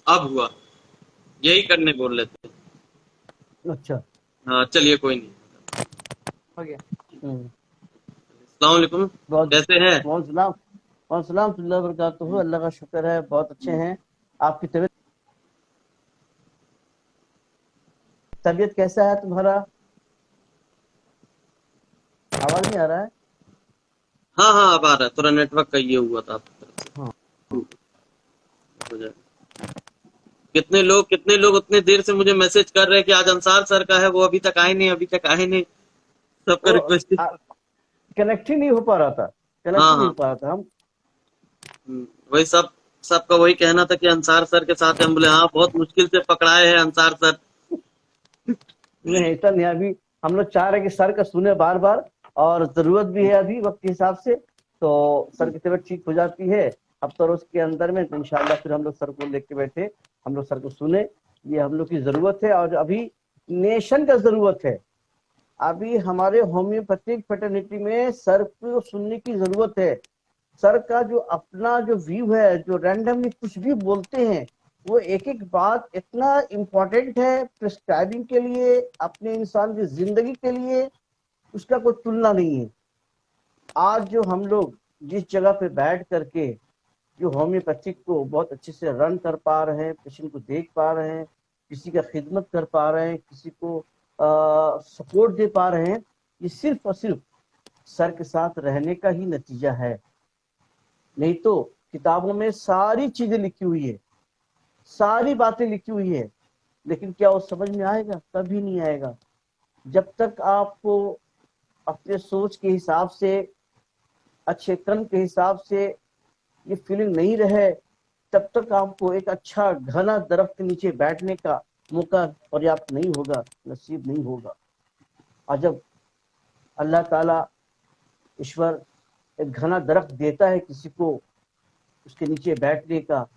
अब हुआ, यही करने बोल रहे थे। अच्छा, हाँ चलिए कोई नहीं। हो गया। अस्सलाम वालेकुम। बहुत कैसे हैं? बहुत सलाम बरकातहू। अल्लाह का शुक्र है, बहुत अच्छे हैं। आपकी तबीयत कैसा है तुम्हारा? आवाज नहीं आ रहा है। हाँ हाँ अब आ रहा है, थोड़ा नेटवर्क का ये हुआ था आपकी तरफ से। हाँ हाँ। हो जाए। कितने लोग उतने देर से मुझे मैसेज कर रहे हैं कि आज अंसार सर का है, वो अभी तक आए नहीं, अभी तक आए नहीं। सबका वो रिक्वेस्ट। कनेक्ट ही नहीं हो पा रहा था, कनेक्ट हाँ ही नहीं हाँ। हो पा रहा था हम। वही सबका वही कहना था कि अंसार सर के साथ है। हम बोले हाँ बहुत मुश्किल से पकड़ाए हैं अंसार सर। नहीं ऐसा नहीं, अभी हम लोग चाह रहे हैं कि सर का सुने बार बार, और जरूरत भी है अभी वक्त के हिसाब से। तो सर की तबीयत ठीक हो जाती है हफ्ता रोज के अंदर में, तो इंशाल्लाह फिर हम लोग सर को लेके बैठे, हम लोग सर को सुने। ये हम लोग की जरूरत है, और अभी नेशन का जरूरत है। अभी हमारे होम्योपैथिक फेटर्निटी में सर को सुनने की जरूरत है। सर का जो अपना जो व्यू है, जो रैंडमली कुछ भी बोलते हैं, वो एक एक बात इतना इम्पोर्टेंट है प्रिस्क्राइबिंग के लिए, अपने इंसान की जिंदगी के लिए, उसका कोई तुलना नहीं है। आज जो हम लोग जिस जगह पे बैठ करके जो होम्योपैथिक को बहुत अच्छे से रन कर पा रहे हैं, पेशेंट को देख पा रहे हैं, किसी का खिदमत कर पा रहे हैं, किसी को सपोर्ट दे पा रहे हैं, ये सिर्फ और सिर्फ सर के साथ रहने का ही नतीजा है। नहीं तो किताबों में सारी चीजें लिखी हुई है, सारी बातें लिखी हुई है, लेकिन क्या वो समझ में आएगा? कभी नहीं आएगा। जब तक आपको अपने सोच के हिसाब से, अच्छे कर्म के हिसाब से ये फीलिंग नहीं रहे, तब तक आपको एक अच्छा घना दरख्त के नीचे बैठने का मौका पर्याप्त नहीं होगा, नसीब नहीं होगा। और जब अल्लाह ताला, ईश्वर, एक घना दरख्त देता है किसी को उसके नीचे बैठने का,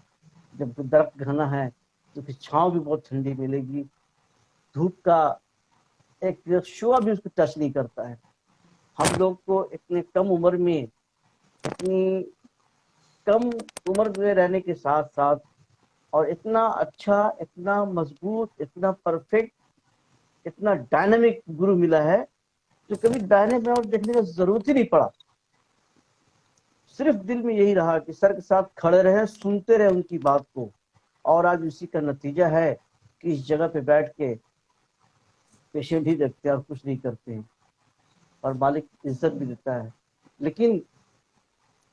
जब दरख्त घना है तो फिर छांव भी बहुत ठंडी मिलेगी, धूप का एक शुआ भी उसको टच नहीं करता है। हम लोग को इतने कम उम्र में, इतनी कम उम्र में रहने के साथ साथ, और इतना अच्छा, इतना मजबूत, इतना परफेक्ट, इतना डायनामिक गुरु मिला है, जो कभी दाहिने बाएं और देखने का जरूरत ही नहीं पड़ा। सिर्फ दिल में यही रहा कि सर के साथ खड़े रहे, सुनते रहे उनकी बात को। और आज उसी का नतीजा है कि इस जगह पे बैठ के पेशेंट ही देखते हैं और कुछ नहीं करते हैं, और मालिक इज्जत भी देता है। लेकिन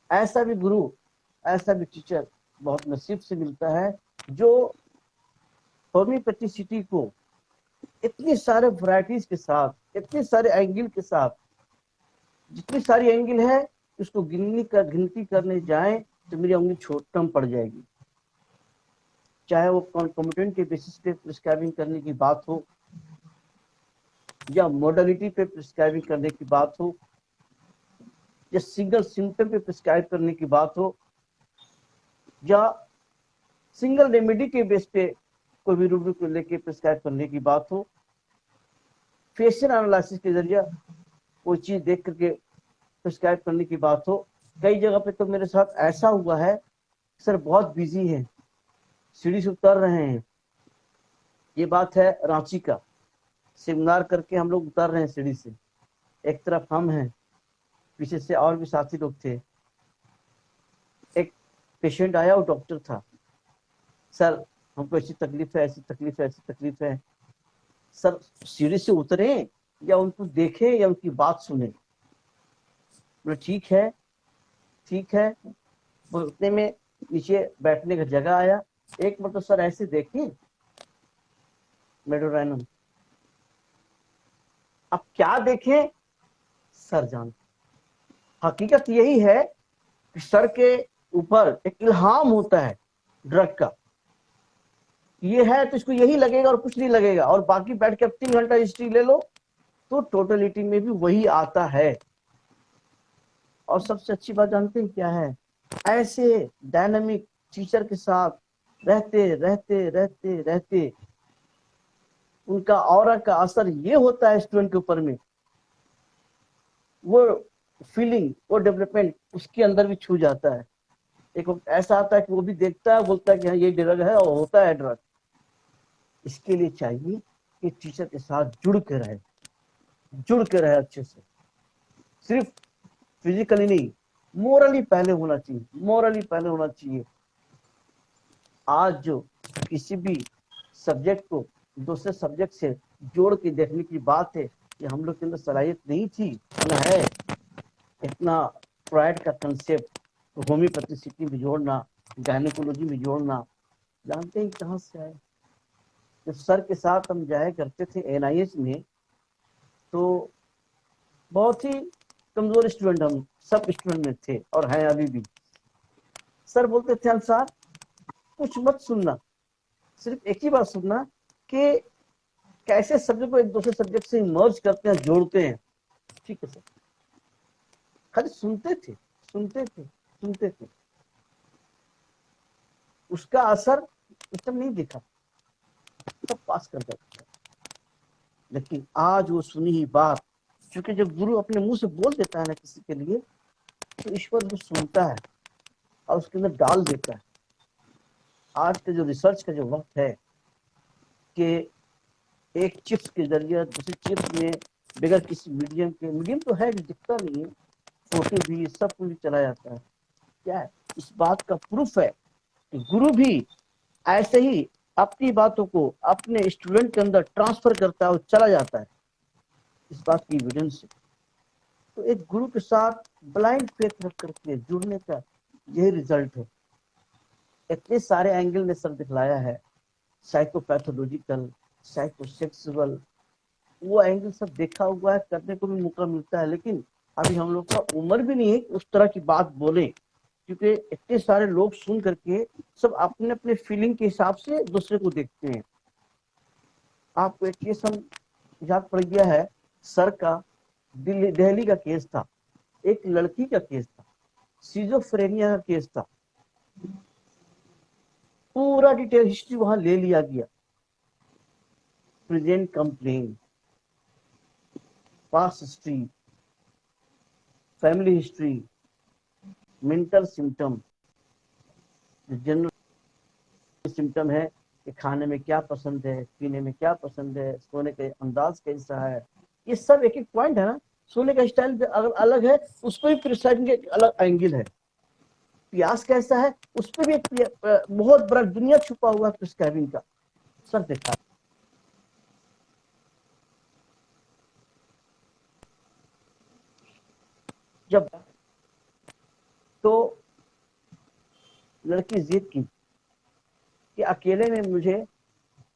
ऐसा भी गुरु, ऐसा भी टीचर बहुत नसीब से मिलता है, जो होम्योपैथिसिटी को इतनी सारे वैरायटीज के साथ, इतने सारे एंगल के साथ, जितनी सारी एंगल है उसको गिनती करने जाए तो मेरी उंगली छोट कम पड़ जाएगी। चाहे वो कॉम्पिटेंट के बेसिस पे प्रिस्क्राइबिंग करने की बात हो, या मोडलिटी पे प्रिस्क्राइबिंग करने की बात हो, या सिंगल सिम्टम पे प्रिस्क्राइब करने की बात हो, या सिंगल रेमेडी के बेस पे कोई भी रूब्रिक को लेके प्रिस्क्राइब करने की बात हो, फेशियल एनालिसिस के जरिए कोई चीज देख करके प्रिस्क्राइब करने की बात हो। कई जगह पे तो मेरे साथ ऐसा हुआ है, सर बहुत बिजी है, सीढ़ी से उतर रहे हैं, ये बात है रांची का, सेमिनार करके हम लोग उतर रहे हैं सीढ़ी से, एक तरफ हम हैं, पीछे से और भी साथी लोग थे। एक पेशेंट आया, वो डॉक्टर था, सर हमको ऐसी तकलीफ है, ऐसी तकलीफ है, ऐसी तकलीफ है। सर सीढ़ी से उतरे या उनको देखें या उनकी बात सुने? बोले ठीक है, ठीक है। उतने में नीचे बैठने का जगह आया। एक मतलब सर ऐसे देखें मेडोराइनम, अब क्या देखें सर जान। हकीकत यही है कि सर के ऊपर एक इल्हाम होता है, ड्रग का। ये है तो इसको यही लगेगा और कुछ नहीं लगेगा, और बाकी बैठ के अब 3 घंटा हिस्ट्री ले लो तो टोटलिटी में भी वही आता है। और सबसे अच्छी बात जानते हैं क्या है, ऐसे डायनामिक टीचर के साथ रहते रहते रहते रहते उनका ऑरा का असर ये होता है स्टूडेंट के ऊपर में, वो फीलिंग, वो डेवलपमेंट उसके अंदर भी छू जाता है। एक वक्त ऐसा आता है कि वो भी देखता है, बोलता है कि हाँ ये ड्रग है, और होता है ड्रग। इसके लिए चाहिए कि टीचर के साथ जुड़ के रहे अच्छे से, सिर्फ फिजिकली नहीं, मोरली पहले होना चाहिए, मोरली पहले होना चाहिए। आज जो किसी भी सब्जेक्ट को दूसरे सब्जेक्ट से जोड़ के देखने की बात है, कि हम लोग के अंदर सलाहियत नहीं थी ना है। इतना फ्रॉइड का कंसेप्ट होम्योपैथिसिटी में जोड़ना, गायनेकोलॉजी में जोड़ना, जानते हैं कहाँ से आए। जब सर के साथ हम जाया करते थे एनआईएस में, तो बहुत ही कमजोर स्टूडेंट हम सब स्टूडेंट में थे और हैं अभी भी। सर बोलते थे अंसार कुछ मत सुनना, सिर्फ एक ही बात सुनना कि कैसे सब्जेक्ट को एक दूसरे सब्जेक्ट से मर्ज करते हैं, जोड़ते हैं। ठीक है सर, खाली सुनते थे सुनते थे सुनते थे, उसका असर उस टाइम नहीं दिखा, सब पास कर देता। लेकिन आज वो सुनी ही बात, क्योंकि जब गुरु अपने मुंह से बोल देता है ना किसी के लिए, तो ईश्वर वो सुनता है और उसके अंदर डाल देता है। आज के जो रिसर्च का जो वक्त है कि एक चिप्स के जरिए दूसरी चिप्स में बगैर किसी मीडियम के, मीडियम तो है दिखता नहीं है, फोटो भी सब कुछ भी चला जाता है। क्या है, इस बात का प्रूफ है कि गुरु भी ऐसे ही अपनी बातों को अपने स्टूडेंट के अंदर ट्रांसफर करता है और चला जाता है, इस बात की एविडेंस है। तो एक गुरु के साथ ब्लाइंड फेथ रख करके जुड़ने का यही रिजल्ट है। इतने सारे एंगल ने सर दिखलाया है, साइकोपैथोलॉजिकल, साइकोसेक्सुअल, वो एंगल सब देखा हुआ है, करने को भी मौका मिलता है। लेकिन अभी हम लोग का उम्र भी नहीं है उस तरह की बात बोले, क्योंकि इतने सारे लोग सुन करके सब अपने अपने फीलिंग के हिसाब से दूसरे को देखते हैं। आपको एक केस हम याद पड़ गया है, सर का दिल्ली का केस था, एक लड़की का केस था, सिजोफ्रेनिया का केस था। पूरा डिटेल हिस्ट्री वहां ले लिया गया, present complain, past history, family history, mental symptom, general symptom है कि खाने में क्या पसंद है, पीने में क्या पसंद है, सोने का अंदाज कैसा है, ये सब एक एक पॉइंट है ना। सोने का स्टाइल अगर अलग है, उस पर भी प्रिस्क्राइबिंग एक अलग एंगल है। प्यास कैसा है, उस पर भी एक बहुत बड़ा दुनिया छुपा हुआ है प्रिस्क्राइबिंग का, सब देखा। जब तो लड़की जिद की कि अकेले में मुझे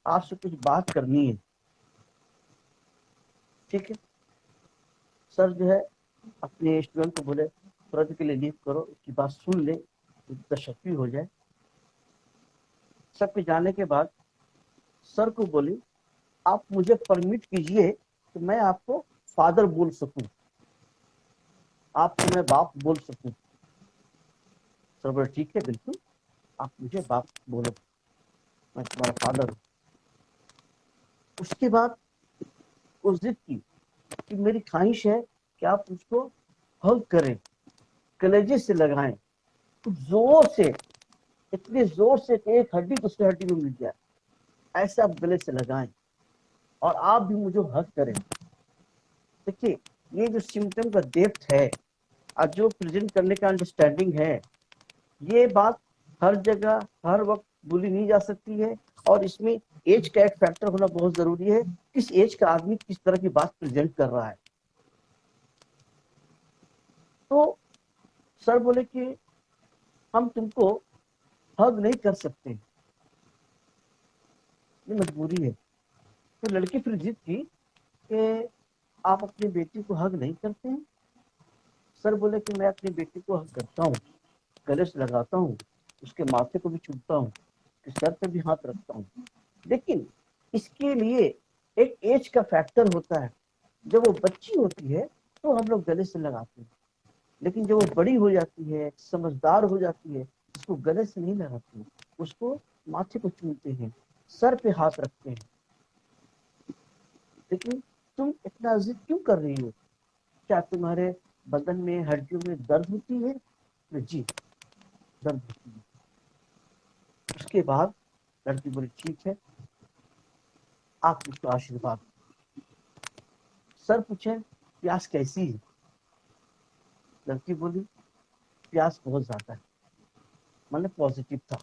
आपसे कुछ बात करनी है। ठीक है, सर जो है अपने स्टूडेंट को बोले तुरंत के लिए लीव करो, इसकी बात सुन ले, तशफ़ी हो जाए। सबके जाने के बाद सर को बोली आप मुझे परमिट कीजिए कि मैं आपको फादर बोल सकूं, आपको मैं बाप बोल सकूं। सर बोले ठीक है बिल्कुल, आप मुझे बाप बोलो, मैं तुम्हारा फादर हूं। उसके बाद उस जिद की कि मेरी ख्वाहिश है कि आप उसको हग करें, कलेजे से लगाएं, तो जोर से, इतने जोर से कि एक हड्डी दूसरी हड्डी में मिल जाए, ऐसे आप गले से लगाएं और आप भी मुझे हग करें। देखिए, ये जो सिम्टम का डेप्थ है और जो प्रेजेंट करने का अंडरस्टैंडिंग है, ये बात हर जगह हर वक्त बोली नहीं जा सकती है। और इसमें एज का एक फैक्टर होना बहुत जरूरी है, किस एज का आदमी किस तरह की बात प्रेजेंट कर रहा है। तो सर बोले कि हम तुमको हग नहीं कर सकते, ये मजबूरी है। तो लड़की फिर जिद की कि आप अपनी बेटी को हग नहीं करते हैं। सर बोले कि मैं अपनी बेटी को हग करता हूँ, गले से लगाता हूँ, उसके माथे को भी छूता हूँ, उसके सर पे भी हाथ रखता हूँ। लेकिन इसके लिए एक एज का फैक्टर होता है। जब वो बच्ची होती है तो हम लोग गले से लगाते हैं, लेकिन जब वो बड़ी हो जाती है, समझदार हो जाती है, उसको गले से नहीं लगाते, उसको माथे को चूमते हैं, सर पे हाथ रखते हैं। लेकिन तुम इतना जिद क्यों कर रही हो? क्या तुम्हारे बदन में, हड्डियों में दर्द होती है? जी, दर्द होती है। उसके बाद लड़की बोली ठीक है, आप उसको आशीर्वाद। सर पूछे प्यास कैसी है? लड़की बोली प्यास बहुत ज्यादा है। मैंने पॉजिटिव था।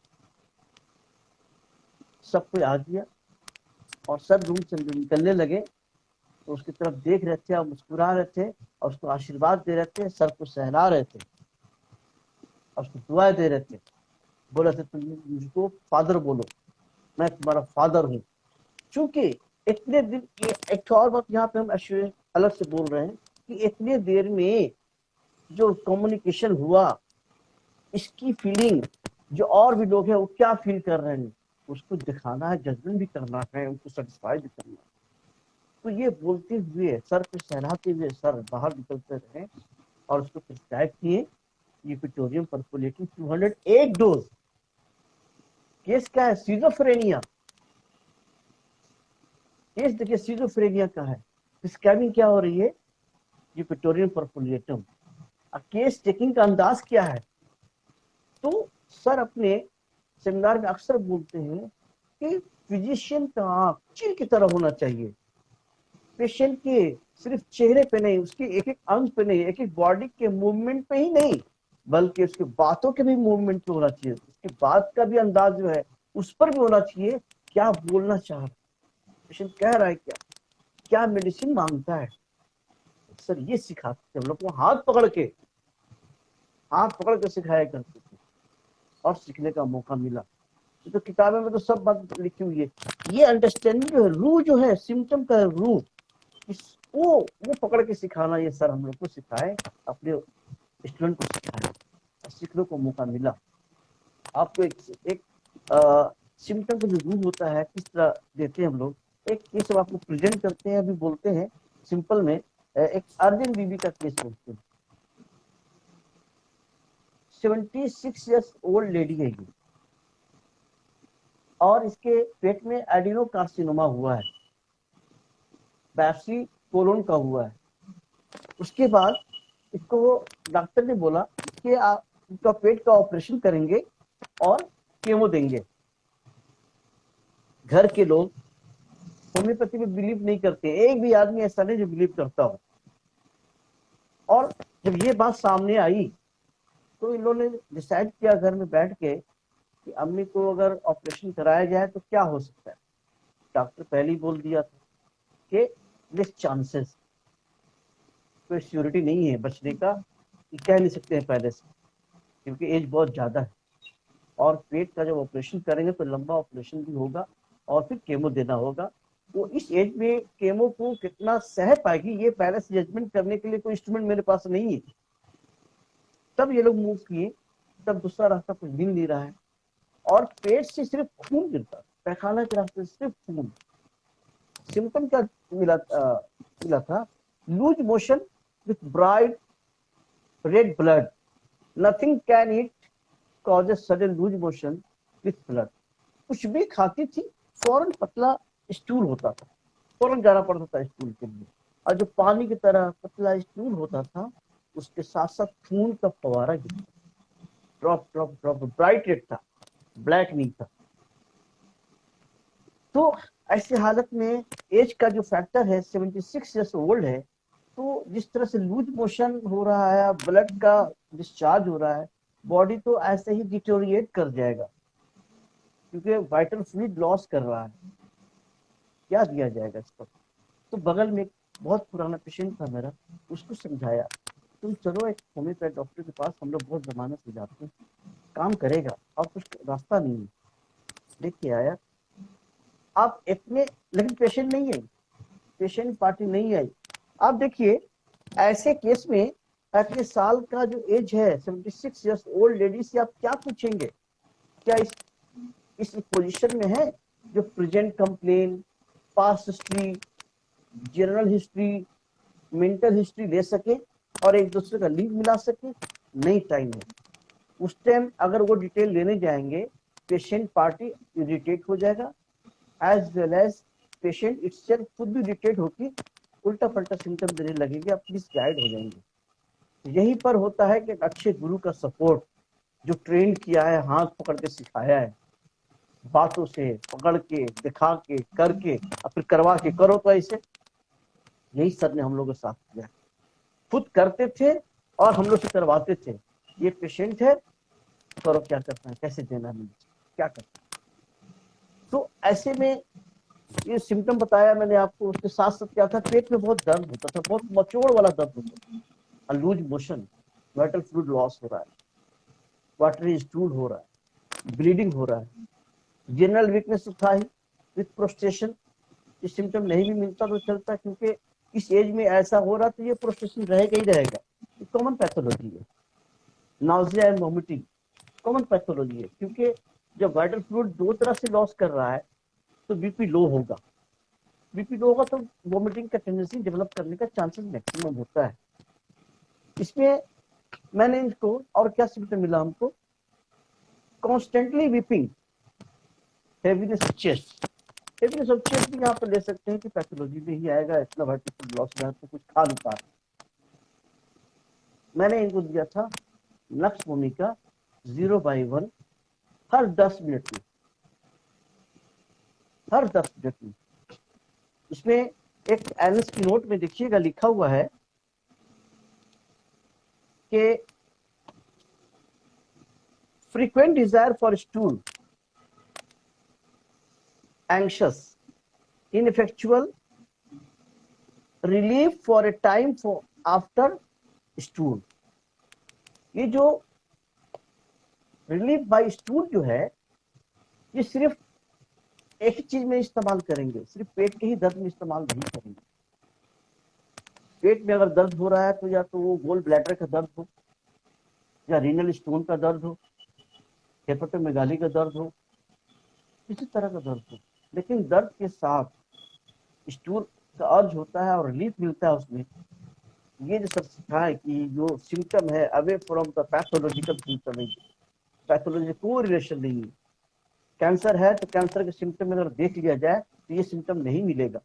सबको आ गया और सब रूम से निकलने लगे, तो उसकी तरफ देख रहे थे और मुस्कुरा रहे थे और उसको आशीर्वाद दे रहे थे, सर को सहला रहे थे और उसको दुआएं दे रहे थे। बोले थे तुम मुझको फादर बोलो, मैं तुम्हारा फादर हूँ। चूंकि इतने दिन, एक और बात यहाँ पे हम अलग से बोल रहे हैं कि इतने देर में जो कम्युनिकेशन हुआ, इसकी फीलिंग जो और भी लोग हैं वो क्या फील कर रहे हैं, उसको दिखाना है, जजमेंट भी करना है, उनको सेटिस्फाई भी करना है। तो ये बोलते हुए, सर पे सहलाते हुए सर बाहर निकलते रहे और उसको प्रिस्क्राइब किए यूपिटोरियम परफोलेटिंग 208 डोज। केस क्या है? सीजोफ्रेनिया। केस देखिए सीजोफ्रेनिया का है। प्रिस्क्राइबिंग क्या हो रही है? यूपिटोरियम परफोलेटम। केस टेकिंग का अंदाज क्या है? तो सर अपने सेमिनार में अक्सर बोलते हैं कि फिजिशियन का आंख चील की तरह होना चाहिए। पेशेंट के सिर्फ चेहरे पे नहीं, उसके एक एक अंग पे नहीं, एक एक बॉडी के मूवमेंट पे ही नहीं, बल्कि उसके बातों के भी मूवमेंट पे होना चाहिए। उसकी बात का भी अंदाज जो है उस पर भी होना चाहिए, क्या बोलना चाह रहा है, पेशेंट कह रहा है क्या, क्या मेडिसिन मांगता है। सर ये सिखाते हम लोग को, हाथ पकड़ के सिखाया करते थे और सीखने का मौका मिला। तो किताबें में तो सब बात लिखी हुई है। ये अंडरस्टैंडिंग जो है, रू जो है, सिम्टम का रू, वो पकड़ के सिखाना, ये सर हम लोग को सिखाए, अपने स्टूडेंट को सिखाए, सीखने को मौका मिला। आपको एक सिम्टम का जो रूप होता है किस तरह देते हैं हम लोग, एक ये सब आपको प्रेजेंट करते हैं, अभी बोलते हैं सिंपल में। एक अर्जुन बीबी का केस बोलते हैं। 76 ईयर्स ओल्ड लेडी है ये, और इसके पेट में एडिनो कार्सिनोमा हुआ है, बायोप्सी कोलोन का हुआ है। उसके बाद इसको डॉक्टर ने बोला कि आप इसका पेट का ऑपरेशन करेंगे और केमो देंगे। घर के लोग होम्योपैथी में बिलीव नहीं करते, एक भी आदमी ऐसा नहीं जो बिलीव करता हो। और जब ये बात सामने आई तो इन लोगों ने डिसाइड किया घर में बैठ के कि अम्मी को अगर ऑपरेशन कराया जाए तो क्या हो सकता है। डॉक्टर पहले ही बोल दिया था कि दिस चांसेस, कोई श्योरिटी नहीं है बचने का, कह नहीं सकते हैं पहले से, क्योंकि एज बहुत ज्यादा है और पेट का जब ऑपरेशन करेंगे तो लंबा ऑपरेशन भी होगा और फिर केमो देना होगा। तो इस एज में केमो को कितना सह पाएगी ये पहले से जजमेंट करने के लिए कोई इंस्ट्रूमेंट मेरे पास नहीं है। तब ये लोग मूव किए, तब दूसरा रास्ता कुछ मिल नहीं रहा है और पेट से सिर्फ खून गिरता, पैखाना के रास्ते से सिर्फ खून। सिम्टम क्या मिला था? Loose motion with bright red blood, nothing can it causes sudden loose motion with blood. कुछ भी खाती थी फौरन पतला स्टूल होता था, फौरन जाना पड़ता था स्टूल के लिए, और जो पानी की तरह पतला स्टूल होता था उसके साथ साथ खून का फवारा गिरता, drop drop drop, bright red था, ब्लैक नहीं था। तो ऐसी हालत में एज का जो फैक्टर है 76 ईयर्स ओल्ड है, तो जिस तरह से लूज मोशन हो रहा है, ब्लड का डिस्चार्ज हो रहा है, बॉडी तो ऐसे ही डिटोरिएट कर जाएगा क्योंकि वाइटल फ्लूइड लॉस कर रहा है। क्या दिया जाएगा इस पर? तो बगल में एक बहुत पुराना पेशेंट था मेरा, उसको समझाया तुम चलो एक होम्योपैथ डॉक्टर के पास, हम लोग बहुत जमाने से जाते हैं, काम करेगा और कुछ रास्ता नहीं है। लेके आया, आप इतने, लेकिन पेशेंट नहीं है, पेशेंट पार्टी नहीं आई। आप देखिए ऐसे केस में 35 साल का जो एज है, 76 ईयर्स ओल्ड लेडी से आप क्या पूछेंगे? क्या इस पोजीशन में है जो present complain, past history, general history, mental history ले सके और एक दूसरे का लिंक मिला सके? नहीं टाइम है। उस टाइम अगर वो डिटेल लेने जाएंगे, पेशेंट पार्टी इरिटेट हो जाएगा, as well as patient itself खुद भी इरिटेट होकर उल्टा पल्टा सिम्टम देने लगेंगे, आप प्लीज गाइड हो जाएंगे। यहीं पर होता है कि एक अच्छे गुरु का सपोर्ट, जो ट्रेन किया है, हाथ पकड़ के सिखाया है, बातों से पकड़ के, दिखा के, करके और फिर करवा के, करो तो ऐसे, यही सर ने हम लोग के साथ किया। खुद करते थे और हम लोग से करवाते थे। ये पेशेंट है, करो क्या करना है, कैसे देना है, क्या करना है। तो ऐसे में ये सिम्टम बताया मैंने आपको, उसके साथ साथ क्या था, पेट में बहुत दर्द होता था, बहुत मचोड़ वाला दर्द होता था, loose motion, vital fluid loss हो रहा है, वाटरी स्टूल हो रहा है, ब्लीडिंग हो रहा है, जनरल वीकनेस था ही विथ प्रोस्टेशन। ये सिम्टम नहीं भी मिलता तो चलता, क्योंकि इस एज में ऐसा हो रहा तो ये प्रोस्टेशन रहेगा ही रहेगा, ये कॉमन पैथोलॉजी है। Nausea and vomiting common pathology है, क्योंकि जब वाइटल फ्लूइड दो तरह से लॉस कर रहा है तो बीपी लो होगा, बीपी लो होगा तो वोमिटिंग का टेंडेंसी डेवलप करने का चांसेस मैक्सिमम होता है। इसमें मैंने इनको और क्या सिम्टम मिला हमको, constantly weeping, heaviness of chest. Heaviness of chest भी यहाँ पर ले सकते हैं कि पैथोलॉजी में ही आएगा, इतना वाइटल लॉस में तो कुछ खा नहीं पा रहा। मैंने इनको दिया था नक्स भूमिका 0/1 हर 10 मिनट में, हर 10 मिनट में। इसमें एक एनएस की नोट में देखिएगा लिखा हुआ है कि frequent desire for stool, anxious, ineffectual, relief for a time for after stool। ये जो रिलीफ बाय स्टूल जो है, ये सिर्फ एक ही चीज में इस्तेमाल करेंगे, सिर्फ पेट के ही दर्द में इस्तेमाल नहीं करेंगे। पेट में अगर दर्द हो रहा है तो या तो वो गोल ब्लैडर का दर्द हो, या रीनल स्टोन का दर्द हो, हेपेटोमेगाली का दर्द हो, किसी तरह का दर्द हो, लेकिन दर्द के साथ स्टूल का अर्ज होता है और रिलीफ मिलता है उसमें। ये जो सब सिखाए कि जो सिम्टम है away from the pathological symptom है, पैथोलॉजी कोई रिलेशन नहीं है। कैंसर है तो कैंसर के सिम्टम अगर देख लिया जाए तो ये सिम्टम नहीं मिलेगा।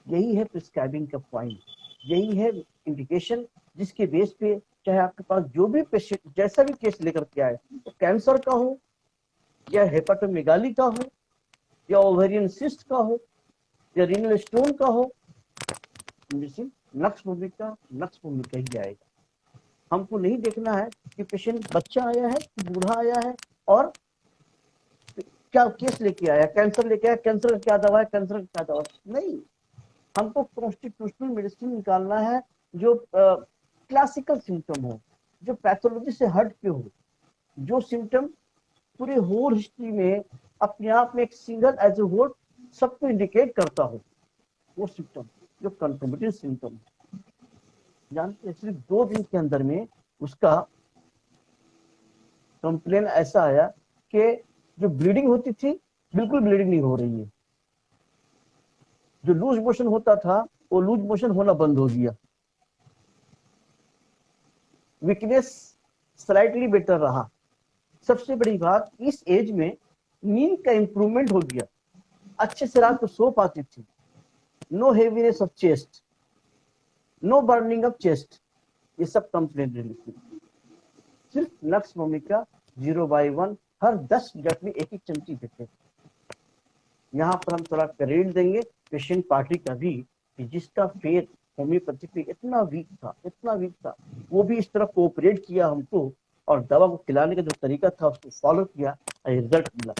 यही है प्रिस्क्राइबिंग का पॉइंट, यही है इंडिकेशन, जिसके बेस पे चाहे आपके पास जो भी पेशेंट जैसा भी केस लेकर के आए, तो कैंसर का हो या हेपेटोमेगाली का हो या ओवेरियन सिस्ट का हो या रीनल स्टोन का हो, नक्स भूमिका ही आएगा। हमको नहीं देखना है कि पेशेंट बच्चा आया है कि बूढ़ा आया है और क्या केस लेके आया, कैंसर लेके आया, कैंसर का क्या दवा है, कैंसर का क्या दवा नहीं। हमको कॉन्स्टिट्यूशनल मेडिसिन निकालना है जो क्लासिकल सिम्टम हो, जो पैथोलॉजी से हट के हो, जो सिम्टम पूरे होल हिस्ट्री में अपने आप में एक सिंगल एज ए होल सबको इंडिकेट करता हो, वो सिम्टम जो कंकोमिटेंट सिम्टम। जानते हैं सिर्फ 2 दिन के अंदर में उसका कंप्लेन ऐसा आया कि जो ब्लीडिंग होती थी बिल्कुल ब्लीडिंग नहीं हो रही है, जो लूज मोशन होता था वो लूज मोशन होना बंद हो गया, वीकनेस स्लाइटली बेटर रहा। सबसे बड़ी बात, इस एज में नींद का इंप्रूवमेंट हो गया, अच्छे से रात को सो पाती थी, no heaviness of chest, no burning of chest, ये सब कंप्लेंट रिलीफ। सिर्फ नक्स भूमिका 0/1 हर 10 मिनट में एक चमची देते। यहाँ पर हम थोड़ा क्रेडिट देंगे पेशेंट पार्टी का भी, कि जिसका फेथ होम्योपैथी पे इतना वीक था, वो भी इस तरह कोऑपरेट किया हमको, और दवा को खिलाने का जो तरीका था उसको फॉलो किया, रिजल्ट मिला।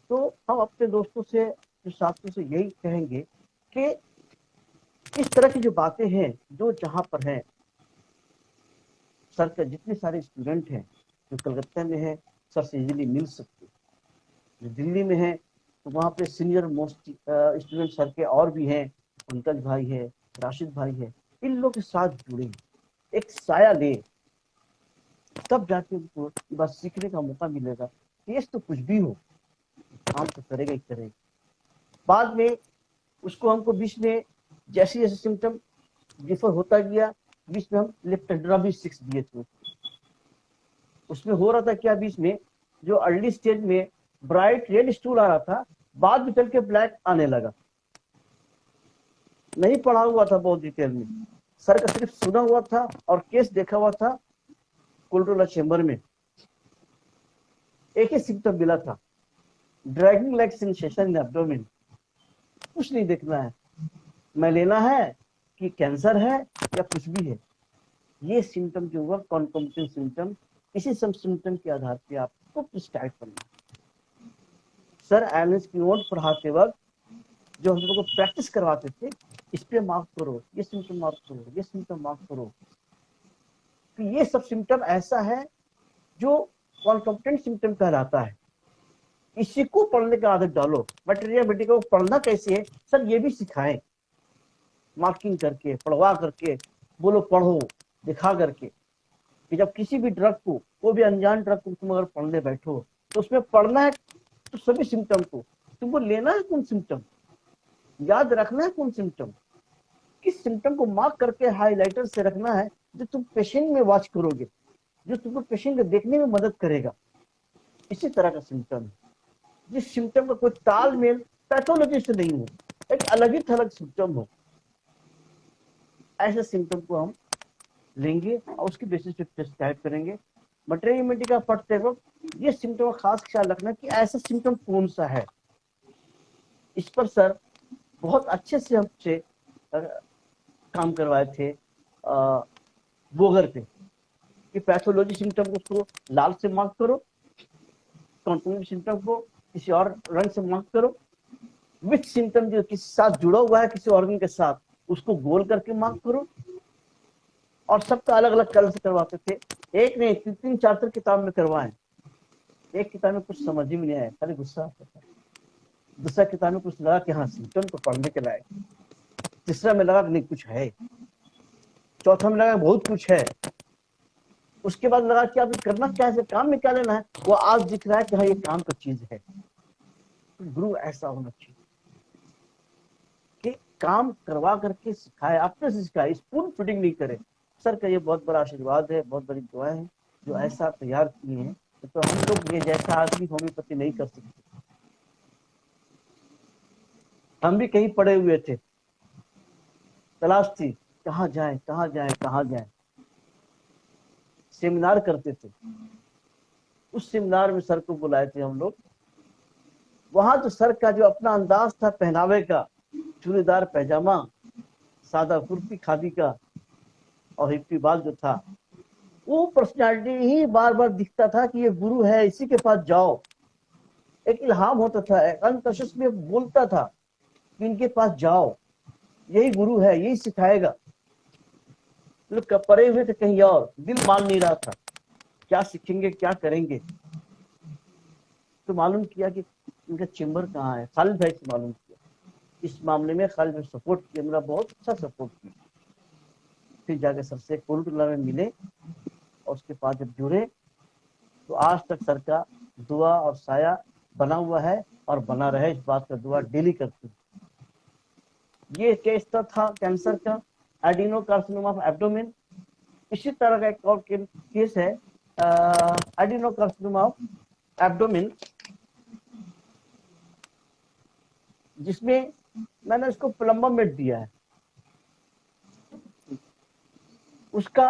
तो हम अपने दोस्तों से, साथियों से यही कहेंगे कि इस तरह की जो बातें हैं, जो जहाँ पर हैं, सर के जितने सारे स्टूडेंट हैं जो कलकत्ता में है, सर से इजीली मिल सकते, जो दिल्ली में है तो वहाँ पे सीनियर मोस्ट स्टूडेंट सर के और भी हैं, पंकज भाई है, राशिद भाई है, इन लोग के साथ जुड़े, एक साया ले, तब जाके उनको बस सीखने का मौका मिलेगा। केस तो कुछ भी हो, काम तो करेगा ही करेगा। बाद में उसको हमको बीच में जैसे जैसे सिम्टम डिफर होता गया, बीच में हम लेप्टोड्रामी 6 दिए थे। उसमें हो रहा था क्या, बीच में जो अर्ली स्टेज में ब्राइट रेड स्टूल आ रहा था, बाद में चल के ब्लैक आने लगा। नहीं पढ़ा हुआ था बहुत डिटेल में, सर का सिर्फ सुना हुआ था और केस देखा हुआ था कोल्ड चेंबर में। एक ही सिम्टम मिला था, dragging like sensation in abdomen. कुछ नहीं देखना है, मैं लेना है कि कैंसर है या कुछ भी है। ये सिम्टम जो हुआ कॉन्कोमिटेंट सिम्टम, इसी सब सिम्टम के आधार पे आपको प्रिस्क्राइब करना। सर एनालिसिस की नोट पढ़ाते वक्त जो हम लोग को प्रैक्टिस करवाते थे, इस पे मार्क करो, ये सिम्टम मार्क करो, ये सिम्टम मार्क करो। तो ये सब सिम्टम ऐसा है जो कॉन्कोमिटेंट सिम्टम कहलाता है। इसी को पढ़ने का आदत डालो। मटेरियल मेडिकल को पढ़ना कैसे है सर, ये भी सिखाएं, मार्किंग करके, पढ़वा करके, बोलो पढ़ो, दिखा करके कि जब किसी भी ड्रग को, कोई भी अनजान ड्रग को तुम अगर पढ़ने बैठो तो उसमें पढ़ना है तो सभी सिम्टम को, तुमको लेना है कौन सिम्टम, याद रखना है कौन सिम्टम, किस सिम्टम को मार्क करके हाईलाइटर से रखना है जो तुम पेशेंट में वॉच करोगे, जो तुमको पेशेंट को देखने में मदद करेगा। इसी तरह का सिम्टम है, जिस सिम्टम का कोई तालमेल पैथोलॉजी से नहीं हो, एक अलग ही थलग सिम्टम हो, ऐसे सिम्टम को हम लेंगे और उसके बेसिस पे प्रिस्क्राइब करेंगे। मटेरियल मेडिका पढ़ते वक्त ये सिम्टम का खास ख्याल रखना कि ऐसा सिम्टम कौन सा है। इस पर सर बहुत अच्छे से हमसे काम करवाए थे बोगर पे कि पैथोलॉजी सिम्टम को उसको लाल से मार्क करो, कॉन्टिन्यूस सिम्टम को किसी और रंग से मार्क करो, विच सिम्टम जो किसी साथ जुड़ा हुआ है किसी ऑर्गन के साथ उसको गोल करके मार्क करो। और सबका अलग अलग कलर से करवाते थे, एक नहीं 3-4 किताब में करवाएं। एक किताब में कुछ समझ ही नहीं आया, खाली गुस्सा आता था। दूसरा किताब में कुछ लगा कि हाँ सिम्टम तो पढ़ने के लायक, तीसरा में लगा कि नहीं कुछ है, चौथा में लगा बहुत कुछ है, उसके बाद लगा कि आप करना क्या है, काम में क्या लेना है, वो आज दिख रहा है कि हाँ ये काम का चीज है। तो गुरु ऐसा होना चाहिए कि काम करवा करके सिखाए, अपने से सिखाए, स्पून फीडिंग नहीं करे। सर का ये बहुत बड़ा आशीर्वाद है, बहुत बड़ी दुआ है जो ऐसा तैयार किए हैं। तो हम लोग ये जैसा आदमी होम्योपैथी नहीं कर सकते। हम भी कहीं पड़े हुए थे, तलाश थी कहाँ जाए कहाँ जाए कहाँ जाए, सेमिनार करते थे। उस सेमिनार में सर को बुलाए थे हम लोग। वहां तो सर का जो अपना अंदाज था पहनावे का, चूड़ीदार पैजामा, सादा कुर्ती खादी का और हिप्पी बाल जो था, वो पर्सनालिटी ही बार बार दिखता था कि ये गुरु है, इसी के पास जाओ। एक इल्हाम होता था, एक अनकॉन्शियस में बोलता था कि इनके पास जाओ, यही गुरु है, यही सिखाएगा। लोग पड़े हुए थे कहीं और, दिल मान नहीं रहा था क्या सीखेंगे क्या करेंगे। तो मालूम किया कि इनका चेम्बर कहाँ है, खालिद भाई से मालूम किया। इस मामले में खालिद भाई सपोर्ट किया, मेरा बहुत अच्छा सपोर्ट किया। फिर जाके सर से कोलटुला में मिले और उसके बाद जब जुड़े तो आज तक सर का दुआ और साया बना हुआ है और बना रहे, इस बात का दुआ डेली करते हैं। ये केस तो था कैंसर का, एडिनोकार्सिनोमा ऑफ एब्डोमेन। इसी तरह का एक और केस है एडिनोकार्सिनोमा ऑफ एब्डोमेन, जिसमें मैंने उसको प्लम्बामेट दिया है। उसका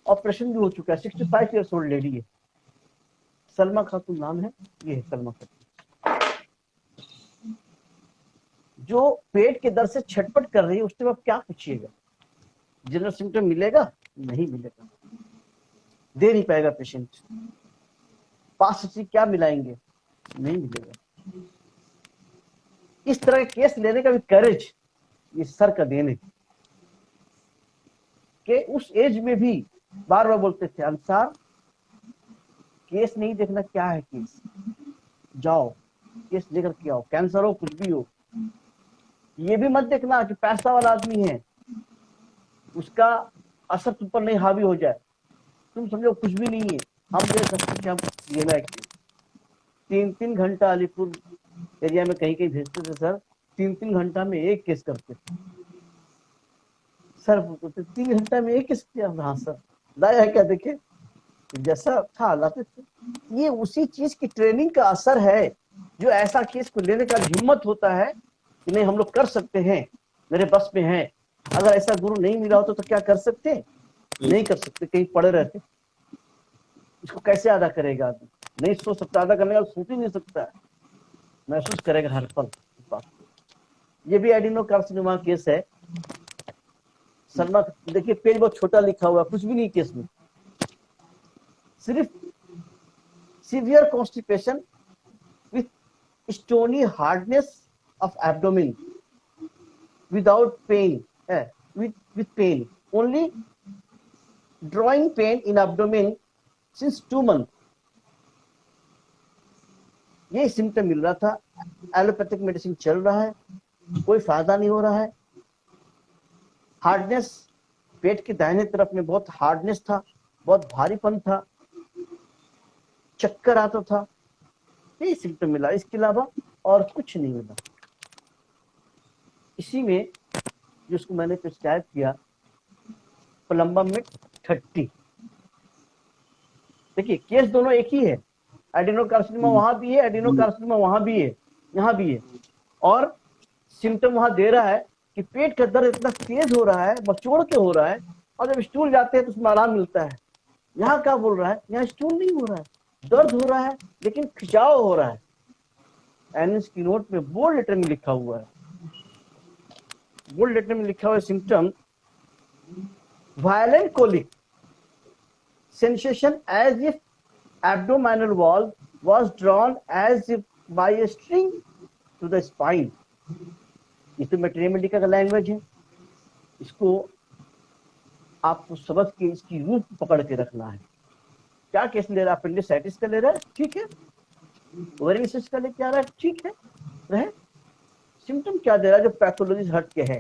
ऑपरेशन भी हो चुका है, 65 ईयर्स ओल्ड लेडी है, सलमा खातून नाम है, ये है सलमा खातून, जो पेट के दर्द से छटपट कर रही है। उसके बाद क्या पूछिएगा, जनरल सिम्टम मिलेगा? नहीं मिलेगा, दे नहीं पाएगा पेशेंट। पास से क्या मिलाएंगे? नहीं मिलेगा। इस तरह के केस लेने का भी करेज ये सर का देने के उस एज में भी बार बार बोलते थे, अंसार केस नहीं देखना क्या है, केस जाओ, केस लेकर के आओ, कैंसर हो कुछ भी हो। ये भी मत देखना कि पैसा वाला आदमी है, उसका असर तुम पर नहीं हावी हो जाए, तुम समझो कुछ भी नहीं है, हम दे सकते हैं, हम ये लायक। 3-3 घंटा अलीपुर एरिया में कहीं कहीं भेजते थे सर, 3-3 घंटा में एक केस करते थे सर। 3 घंटा में एक केस किया। हाँ सर, लाया है क्या, देखे जैसा था लाते थे। ये उसी चीज की ट्रेनिंग का असर है जो ऐसा केस को लेने का हिम्मत होता है कि नहीं हम लोग कर सकते हैं, मेरे बस में है। अगर ऐसा गुरु नहीं मिला होता तो क्या कर सकते, नहीं कर सकते, कहीं पड़े रहते। इसको कैसे अदा करेगा आदमी, नहीं सोच सकता, अदा करने का सोच ही नहीं सकता है, महसूस करेगा हर पल इस बात को। ये भी एडिनो कार्सिनोमा केस है शर्मा। देखिए पेज बहुत छोटा लिखा हुआ, कुछ भी नहीं केस में, सिर्फ severe constipation with stony hardness of abdomen without pain, with pain only, drawing pain in abdomen since 2 months। ये सिम्टम मिल रहा था, एलोपैथिक मेडिसिन चल रहा है, कोई फायदा नहीं हो रहा है। हार्डनेस, पेट के दाहिने तरफ में बहुत हार्डनेस था, बहुत भारीपन था, चक्कर आता था, यही सिम्टम मिला, इसके अलावा और कुछ नहीं मिला। इसी में जिसको मैंने प्रिस्क्राइब किया प्लम्बम में 30। देखिए केस दोनों एक ही है, एडिनोकार्सिनोमा वहां भी है, एडिनोकार्सिनोमा वहां भी है, यहाँ भी है, और सिम्टम वहां दे रहा है कि पेट का दर्द इतना तेज हो रहा है, मचोड़ के हो रहा है, और जब स्टूल जाते हैं तो उसमें आराम मिलता है। यहाँ क्या बोल रहा है, यहाँ स्टूल नहीं हो रहा है, दर्द हो रहा है लेकिन खिंचाव हो रहा है। एनएस की नोट में बोल्ड लेटर में लिखा हुआ है, बोल्ड लेटर में लिखा हुआ है symptom violent colic sensation as if abdominal wall was drawn as if by a string to the spine। ये तो मैथमेटिकल का लैंग्वेज है, इसको आपको समझ के इसकी रूप पकड़ के रखना है। क्या केस ले रहा है, अपेंडिसाइटिस का ले रहा है, ठीक है, ओवरियन सिस्ट का लेके आ रहा है, ठीक है, रहे। सिम्टम क्या दे रहा है जो पैथोलॉजी हट के है।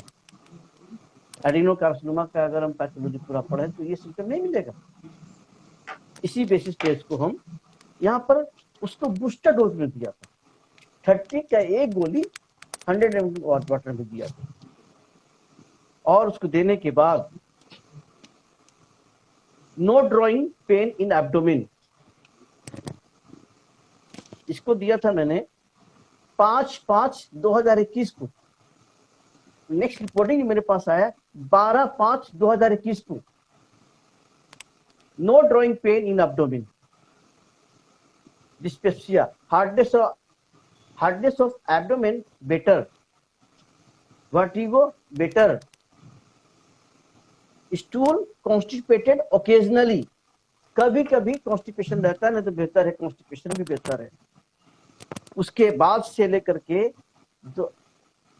एडिनोकार्सिनोमा का अगर हम पैथोलॉजी पूरा पढ़े तो ये सिम्टम नहीं मिलेगा। इसी बेसिस पे इसको हम यहाँ पर उसको बूस्टर डोज में दिया था, 30 का एक गोली 100 ml वाटर में दिया था, और उसको देने के बाद no drawing pain in abdomen, इसको दिया था मैंने 5/5/2021 को। नेक्स्ट रिपोर्टिंग मेरे पास आया 12/5/2021 को, no drawing pain in abdomen, dyspepsia, hardness of abdomen better, vertigo better, stool constipated occasionally, कभी कभी कॉन्स्टिपेशन रहता है, नहीं तो बेहतर है कॉन्स्टिपेशन भी बेहतर है। उसके बाद से लेकर के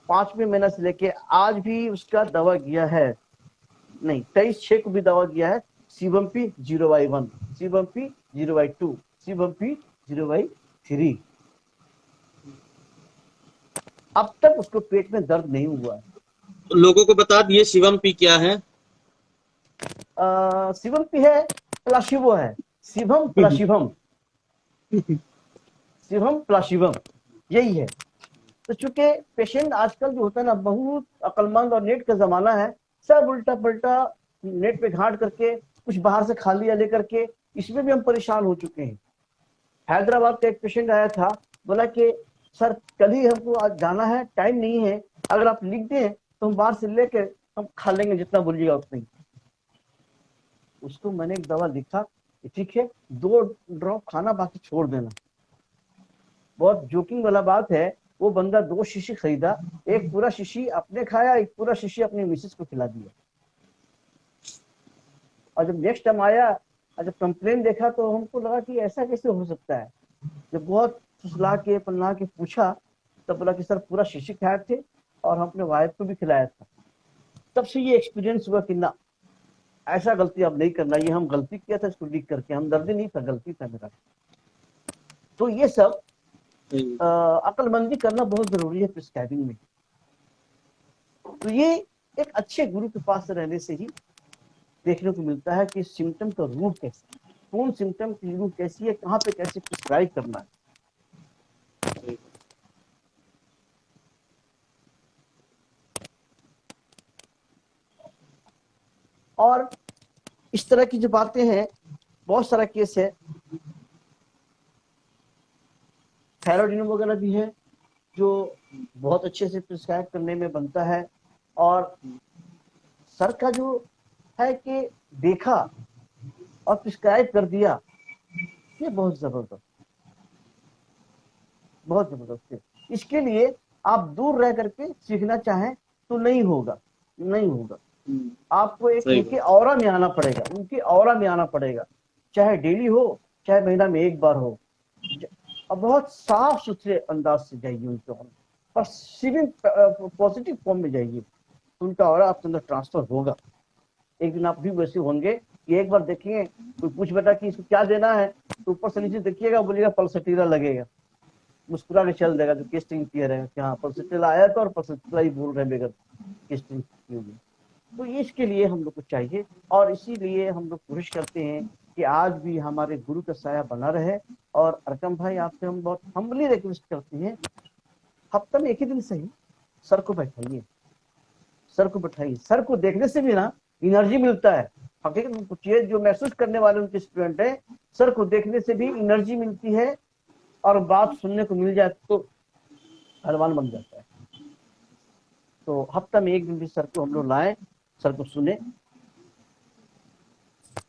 5वें महीना से लेके आज भी उसका दवा गया है, नहीं 23/6 को भी दवा गया है, CBMP 0/1, CBMP 0/2, CBMP 0/3। अब तक उसको पेट में दर्द नहीं हुआ है। लोगों को बता दिए शिवम पी क्या है। शिवम पी है, प्लाशिवो है, शिवम प्लाशिवम, शिवम प्लाशिवम, यही है। तो चूंकि पेशेंट आजकल जो होता है ना बहुत अक्लमंद, और नेट का जमाना है, सब उल्टा पलटा नेट पे घाट करके कुछ बाहर से खा लिया लेकर के, इसमें भी हम परेशान हो चुके हैं। हैदराबाद का एक पेशेंट आया था, बोला कि सर कल ही हमको आज जाना है, टाइम नहीं है, अगर आप लिख दें तो हम बाहर से लेके हम खा लेंगे, जितना बोलिएगा उतना ही। उसको मैंने एक दवा लिखा, ठीक है 2 ड्रॉप खाना, बाकी छोड़ देना। बहुत जोकिंग वाला बात है, वो बंदा 2 शीशी खरीदा, एक पूरा शीशी अपने खाया, एक पूरा शीशी अपनी मिसेस को खिला दिया। और जब नेक्स्ट टाइम आया और जब कंप्लेन देखा तो हमको लगा कि ऐसा कैसे हो सकता है। जब बहुत फुसला के पन्ना के पूछा तब बोला कि सर पूरा शीशी खाए थे और हम अपने वाइफ को भी खिलाया था। तब से ये एक्सपीरियंस हुआ कि ना ऐसा गलती अब नहीं करना, ये हम गलती किया था इसको लिख करके, हम दर्दी नहीं था, गलती था मेरा। तो ये सब अक्लमंदी करना बहुत जरूरी है प्रिस्क्राइबिंग में। तो ये एक अच्छे गुरु के पास रहने से ही देखने को मिलता है कि सिम्टम का रूट कैसे, कौन सिम्टम की रूट कैसी है, कहाँ पे कैसे प्रिस्क्राइब करना है। और इस तरह की जो बातें हैं, बहुत सारा केस है, थायराइडिनम वगैरह भी है जो बहुत अच्छे से प्रिस्क्राइब करने में बनता है। और सर का जो है कि देखा और प्रिस्क्राइब कर दिया, ये बहुत जबरदस्त, बहुत जबरदस्त है। इसके लिए आप दूर रह करके सीखना चाहें तो नहीं होगा, नहीं होगा। आपको एक सही उनके बात। ऑरा में आना पड़ेगा, उनके ऑरा में आना पड़ेगा, चाहे डेली हो चाहे महीना में एक बार हो। और बहुत साफ सुथरे अंदाज से जाइए उनके ऑरा, और सिविल पॉजिटिव फॉर्म में जाइए, उनका ऑरा आपके अंदर ट्रांसफर होगा। एक दिन आप भी वैसे होंगे कि एक बार देखिए, कोई पूछ बेटा कि इसको क्या देना है, तो ऊपर से नीचे देखिएगा, बोलिएगा पल्सटीरा लगेगा, मुस्कुरा के चल देगा जो केस्टिंग किया रहेगा कि हाँ पल्सटीरा आया था और पल्सटीरा ही बोल रहे हैं बगैर केस्टिंग किए हुए। तो इसके लिए हम लोग को चाहिए, और इसीलिए हम लोग कोशिश करते हैं कि आज भी हमारे गुरु का साया बना रहे। और अरकम भाई, आपसे हम बहुत हम्बली रिक्वेस्ट करते हैं, हफ्ते में एक ही दिन सही सर को बैठाइए, सर को बैठाइए। सर को देखने से भी ना एनर्जी मिलता है। हकीकत ये जो महसूस करने वाले उनके स्टूडेंट है, सर को देखने से भी एनर्जी मिलती है, और बात सुनने को मिल जाए तो हलवान बन जाता है। तो हफ्ता में एक दिन भी सर को हम लोग लाए, सर को सुने।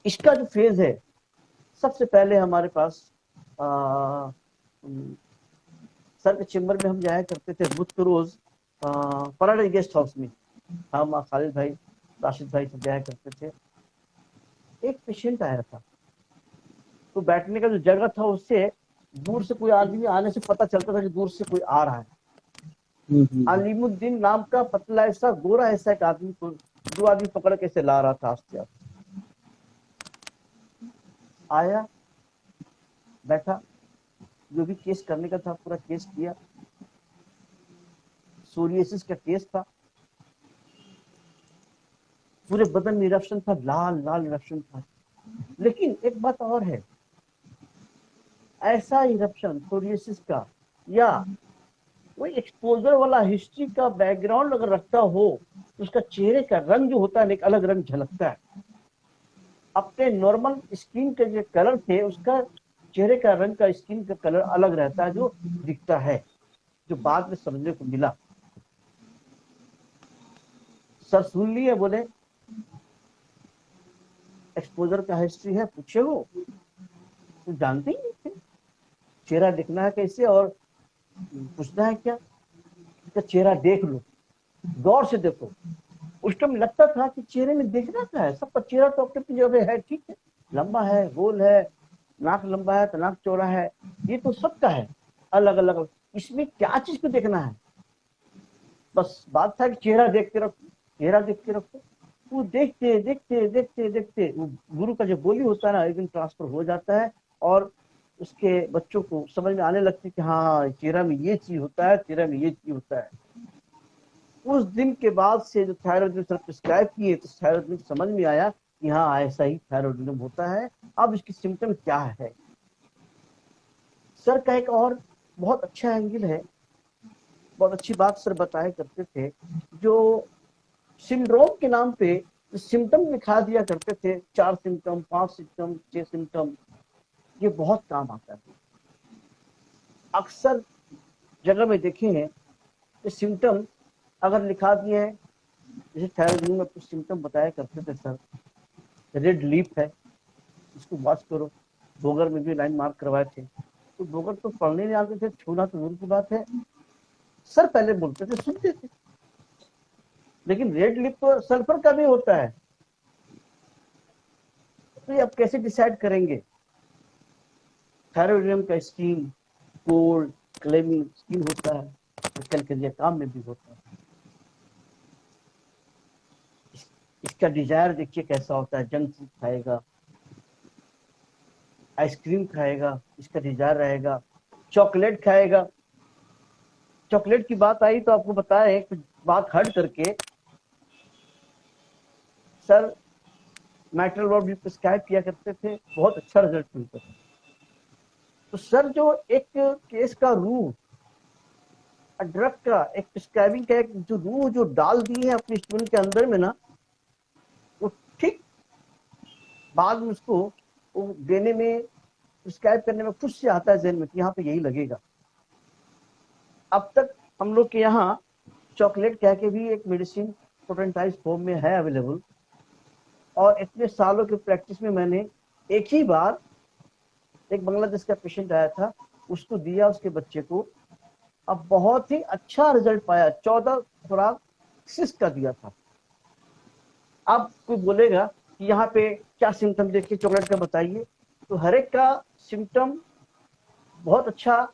इसका जो फेज है, सबसे पहले हमारे पास सर के चेम्बर में हम जाया करते थे बुध को रोज, पराडे गेस्ट हाउस में हम खालिद भाई, राशिद भाई सब जाया करते थे। एक पेशेंट आया था, तो बैठने का जो जगह था उससे दूर से कोई आदमी आने से पता चलता था कि दूर से कोई आ रहा है। अलीमुद्दीन नाम का पतला ऐसा गोरा ऐसा एक आदमी को दो आदमी पकड़ के से ला रहा था। आस्ते आस्ते आया, बैठा, जो भी केस करने का था पूरा केस किया। सोरियासिस का केस था, पूरे बदन में इरप्शन था, लाल लाल इरप्शन था। लेकिन एक बात और है, ऐसा इरप्शन सोरियासिस का या कोई एक्सपोजर वाला हिस्ट्री का बैकग्राउंड अगर रखता हो तो उसका चेहरे का रंग जो होता है एक अलग रंग झलकता है। अपने नॉर्मल स्किन के जो कलर थे उसका चेहरे का रंग का स्किन का कलर अलग रहता है, जो दिखता है, जो बाद में समझने को मिला। सर सुन लिए, बोले एक्सपोजर का हिस्ट्री है, पूछे हो तो जानते ही नहीं थे, चेहरा देखना है कैसे और पूछना है क्या, इसका चेहरा देख लो, गौर से देखो। उस टाइम लगता था कि चेहरे में देखना क्या है, सबका चेहरा तो अपने अपनी जगह है, ठीक है, लंबा है, गोल है, नाक लंबा है तो नाक चौड़ा है, ये तो सबका है अलग अलग, इसमें क्या चीज को देखना है। बस बात था कि चेहरा देख के रखो, चेहरा देख के रखो। वो देखते देखते देखते देखते वो गुरु का जो बोली होता है ना, एक दिन ट्रांसफर हो जाता है, और उसके बच्चों को समझ में आने लगती है कि हाँ चेहरा में ये चीज होता है, चेहरा में ये चीज होता है। उस दिन के बाद से जो थायराइड सर प्रिस्क्राइब किए तो थायराइड समझ में आया कि हाँ ऐसा ही थायराइडिज्म होता है। अब इसकी सिम्टम क्या है। सर का एक और बहुत अच्छा एंगल है, बहुत अच्छी बात सर बताया करते थे, जो सिंड्रोम के नाम पे सिम्टम लिखा दिया करते थे, 4 सिम्टम, 5 सिम्टम, 6 सिम्टम, ये बहुत काम आता है। अक्सर जगह में देखे हैं कि सिम्टम अगर लिखा दिए हैं, जैसे थायराइड में कुछ सिम्टम बताया करते थे सर, रेड लीफ है, इसको वॉच करो। बोगर में भी लाइन मार्क करवाए थे, तो बोगर तो पढ़ने नहीं आते थे, छूना तो दूर की बात है। सर पहले बोलते थे, सुनते थे, लेकिन रेड लीफ तो सल्फर का भी होता है, तो ये आप कैसे डिसाइड करेंगे। थायराइडिज्म का स्किन कोल्ड क्लेमी स्किन होता है, आजकल के काम में भी होता है। इसका डिजायर देखिए कैसा होता है, जंक फूड खाएगा, आइसक्रीम खाएगा, इसका डिजायर रहेगा, चॉकलेट खाएगा। चॉकलेट की बात आई तो आपको बताएं कुछ बात हट करके, सर मैटर वर्ड भी प्रिस्क्राइब किया करते थे, बहुत अच्छा रिजल्ट मिलता था। तो सर जो एक केस का रूह, ड्रग का एक प्रिस्क्राइबिंग का एक जो रूह जो डाल दी है अपने स्टूडेंट के अंदर में ना, वो ठीक बाद में उसको वो देने में, प्रिस्क्राइब करने में खुद से आता है जहन में कि यहाँ पे यही लगेगा। अब तक हम लोग के यहाँ चॉकलेट कह के भी एक मेडिसिन पोटेंटाइज फॉर्म में है अवेलेबल, और इतने सालों के प्रैक्टिस में मैंने एक ही बार एक बांग्लादेश का पेशेंट आया था, उसको दिया उसके बच्चे को, अब बहुत ही अच्छा रिजल्ट पाया। 14 खुराक 6 का दिया था। अब कोई बोलेगा कि यहाँ पे क्या सिम्टम देख के चॉकलेट का बताइए, तो हर एक का सिम्टम बहुत अच्छा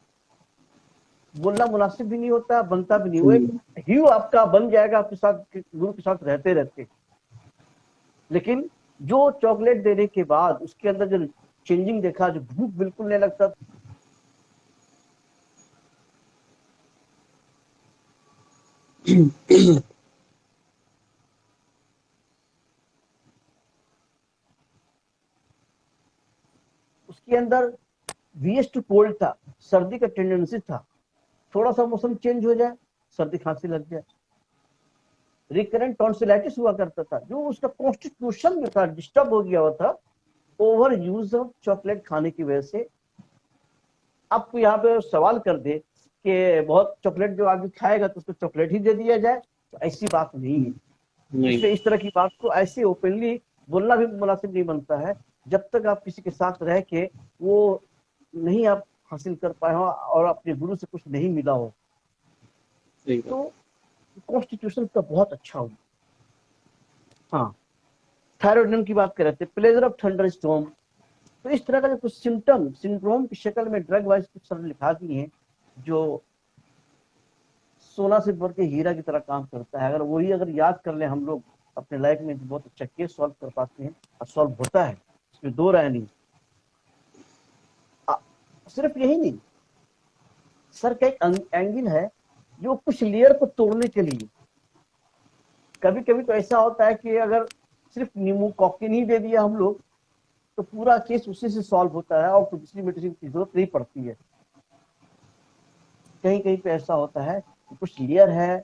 बोलना मुनासिब भी नहीं होता, बनता भी नहीं। वो एक ह्यू आपका बन जाएगा आपके साथ, गुरु के साथ रहते रहते। लेकिन जो चॉकलेट देने के बाद उसके अंदर जो चेंजिंग देखा, जो भूख बिल्कुल नहीं लगता, उसके अंदर वीएस टू कोल्ड था, सर्दी का टेंडेंसी था। थोड़ा सा मौसम चेंज हो जाए सर्दी खांसी लग जाए। रिकरेंट टॉन्सिलाइटिस हुआ करता था, जो उसका कॉन्स्टिट्यूशन में था, डिस्टर्ब हो गया हुआ था ओवर यूज ऑफ चॉकलेट खाने की वजह से। आपको यहाँ पे सवाल कर दे कि बहुत चॉकलेट जो आदमी खाएगा तो उसको चॉकलेट ही दे दिया जाए, तो ऐसी बात नहीं है। नहीं। इसलिए इस तरह की बात को ऐसे ओपनली बोलना भी मुनासिब नहीं बनता है, जब तक आप किसी के साथ रह के वो नहीं आप हासिल कर पाए हो और अपने गुरु से कुछ नहीं मिला हो। सही बात। तो कॉन्स्टिट्यूशन का बहुत अच्छा हो। हाँ, थायरॉइड की बात कर रहे थे, प्लेजर ऑफ थंडर स्टॉर्म। तो इस तरह का जो कुछ सिम्टम सिंड्रोम की शक्ल में ड्रग वाइज कुछ सब लिखा दिए हैं, जो सोना से भर के हीरा की तरह काम करता है। अगर वही अगर याद कर ले हम लोग अपने लाइफ में, तो बहुत अच्छा केस सॉल्व कर पाते हैं, और सॉल्व होता है, इसमें दो राय नहीं। सिर्फ यही नहीं, सर का एक एंगल है जो कुछ लेयर को तोड़ने के लिए। कभी कभी तो ऐसा होता है कि अगर सिर्फ नींबू कॉफी नहीं दे दिया हम लोग, तो पूरा केस उसी से सॉल्व होता है और कोई दूसरी मेडिसिन की जरूरत नहीं पड़ती है। कहीं कहीं पे ऐसा होता है कि कुछ लेयर है,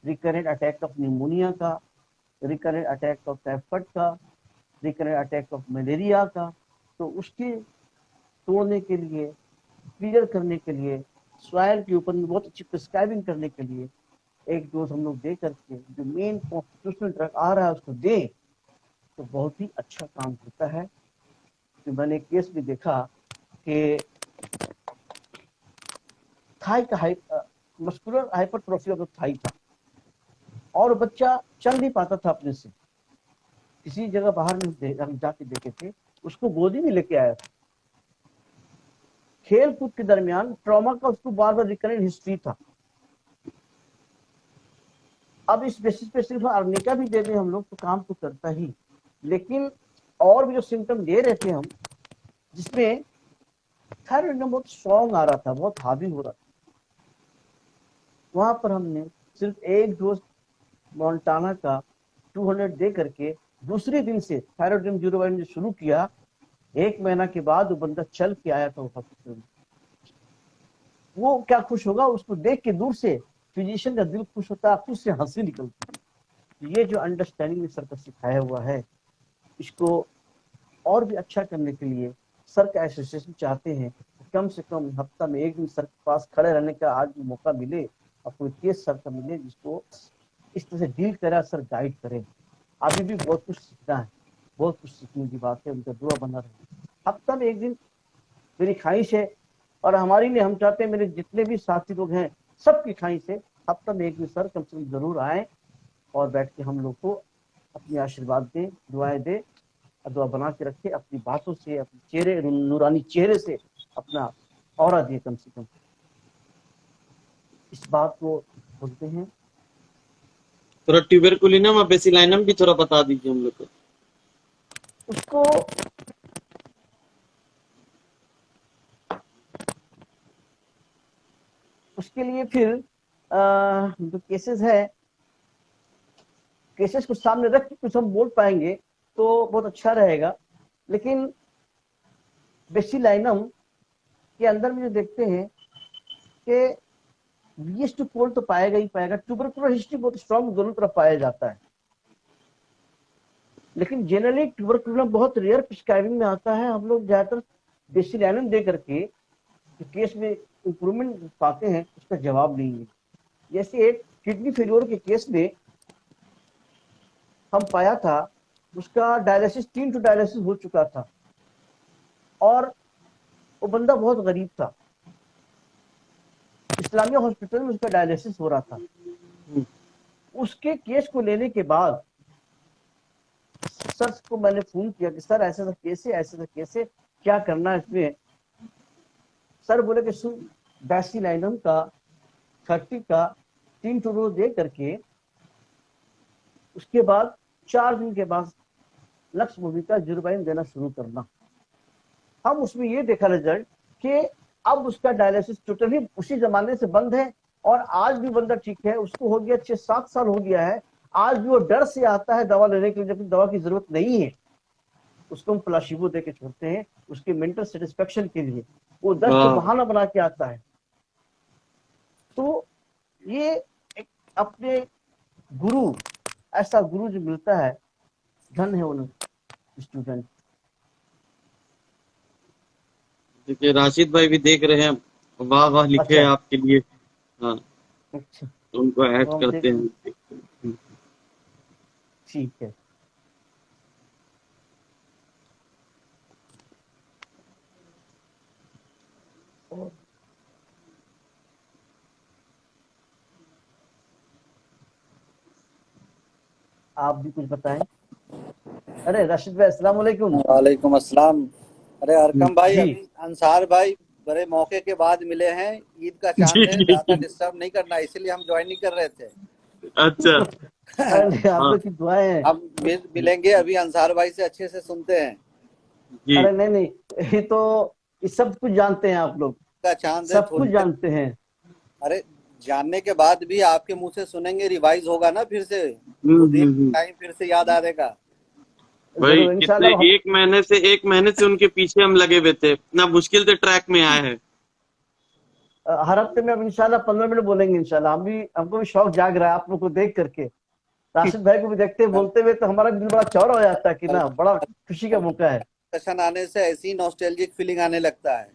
रिकरेंट अटैक ऑफ निमोनिया का, रिकरेंट अटैक ऑफ टाइफाइड का, रिकरेंट अटैक ऑफ मलेरिया का, तो उसके तोड़ने के लिए, क्लियर करने के लिए, सॉइल के ऊपर में बहुत अच्छी प्रिस्क्राइबिंग करने के लिए एक डोज हम लोग दे करके जो मेन कॉन्स्टिट्यूशनल ड्रग आ रहा है उसको दे, तो बहुत ही अच्छा काम होता है। तो मैंने केस भी देखा कि थाई का muscular hypertrophy of the thigh था, और बच्चा चल नहीं पाता था अपने से। किसी जगह बाहर में हम जाके देखे थे, उसको गोदी में लेके आया था। खेल कूद के दरमियान ट्रॉमा का उसको बार बार रिकरेंट हिस्ट्री था। अब इस बेसिस पे सिर्फ अर्निका भी दे दें हम लोग तो काम तो करता ही, लेकिन और भी जो सिम्टम दे रहे थे हम, जिसमें थायराइड बहुत स्ट्रॉन्ग आ रहा था, बहुत हावी हो रहा था, वहां पर हमने सिर्फ एक डोज मोन्टाना का 200 दे करके दूसरे दिन से थायराइड 0 शुरू किया। 1 महीना के बाद वो बंदा चल के आया था हॉस्पिटल में। वो क्या खुश होगा, उसको देख के दूर से फिजिशियन का दिल खुश होता है, खुद से हंसी निकलती। ये जो अंडरस्टैंडिंग में सर का सिखाया हुआ है, इसको और भी अच्छा करने के लिए सर का एसोसिएशन चाहते हैं कि कम से कम हफ्ता में एक दिन सर के पास खड़े रहने का आज मौका मिले, और कोई केस सर का मिले जिसको इस तरह से डील करा, सर गाइड करे। अभी भी बहुत कुछ सीखना है, बहुत कुछ सीखने की बात है, उनका दुआ बना रहे। हफ्ता में एक दिन मेरी ख्वाहिश है, और हमारी नहीं, हम चाहते हैं मेरे जितने भी साथी लोग हैं सबकी ख्वाहिश है, हफ्ता में एक दिन सर कम से कम जरूर आए और बैठ के हम लोग को अपनी आशीर्वाद दें, दुआएं दें, और दुआ बना के रखे, अपनी बातों से, अपने चेहरे, नूरानी चेहरे से अपना औरा दिए कम से कम। इस बात को बोलते हैं। थोड़ा ट्यूबरकुलिनम और बेसिलाइनम भी थोड़ा बता दीजिए हम लोग को। उसको उसके लिए फिर जो केसेस है, केसेस को सामने रख के कुछ हम बोल पाएंगे तो बहुत अच्छा रहेगा। लेकिन बेसिलाइनम के अंदर में जो देखते हैं कि वीएस टू कोल्ड तो पाएगा ही पाएगा, ट्यूबरकुलर हिस्ट्री बहुत स्ट्रॉन्ग दोनों तरफ पाया जाता है। लेकिन जनरली ट्यूबरकुलोसिस बहुत रेयर प्रिस्क्राइबिंग में आता है। हम लोग ज्यादातर बेसिलाइनम दे करके केस में इंप्रूवमेंट पाते हैं, उसका जवाब नहीं है। जैसे एक किडनी फेलियर के केस में हम पाया था, उसका डायलिसिस 3 टू डायलिसिस हो चुका था और वो बंदा बहुत गरीब था। इस्लामिया हॉस्पिटल में उसका डायलिसिस हो रहा था। उसके केस को लेने के बाद सर को मैंने फोन किया कि सर ऐसा केस है, ऐसा केस है, क्या करना है इसमें। सर बोले कि सुन, बैसिलाइनम का 30 का 3 टू दे करके उसके बाद 4 दिन के बाद लक्ष्य मूवी का जुर्बाइन देना शुरू करना। हम उसमें ये देखा रिजल्ट कि अब उसका डायलिसिस टोटली उसी जमाने से बंद है और आज भी बंदा ठीक है। उसको हो गया 6-7 साल हो गया है। आज भी वो डर से आता है दवा लेने के लिए, जबकि दवा की जरूरत नहीं है। उसको हम प्लासिबो दे के छोड़ते हैं उसके मेंटल सेटिस्फेक्शन के लिए। वो 10 को बहाना बना के आता है। तो ये एक अपने गुरु, ऐसा गुरु जो मिलता है, धन है उन स्टूडेंट। देखिए राशिद भाई भी देख रहे हैं, वाह वाह लिखे हैं अच्छा आपके लिए। हाँ, अच्छा, तो उनको ऐड तो हम करते देख, हैं। ठीक है। आप भी कुछ बताएं। अरे राशिद भाई, अस्सलाम वालेकुम। वालेकुम अस्सलाम। अरे अरकम भाई, जी अभी अंसार भाई बड़े मौके के बाद मिले हैं। ईद का जी चांद है, जी ज्यादा जी। डिस्टर्ब नहीं करना, इसीलिए हम ज्वाइन नहीं कर रहे थे। अच्छा। अरे आप हाँ लोग की दुआएं हैं। हम मिलेंगे अभी, अंसार भाई से अच्छे से सुनते हैं। जी। अरे नहीं नहीं, ये तो ये सब कुछ जानते हैं आप लोग, का चांद है, सब कुछ थोड़ी देर। जानते हैं। अरे जानने के बाद भी आपके मुंह से सुनेंगे, रिवाइज होगा ना फिर से, वो दिन हम्म। टाइम फिर से याद आएगा। भाई जरूर कितने, इंशाल्लाह। एक महीने से उनके पीछे हम लगे हुए थे, इतना मुश्किल से ट्रैक में आए हैं। हर हफ्ते में अब इंशाल्लाह 15 मिनट बोलेंगे इंशाल्लाह। हम भी, हमको भी शौक जाग रहा है आप लोग को देख करके। राशिद भाई को भी देखते कल बोलते हुए तो हमारा दिल बड़ा चौड़ा हो जाता है कि कल ना, बड़ा खुशी का मौका है। डिस्कशन आने से ऐसी नॉस्टैल्जिक फीलिंग आने लगता है।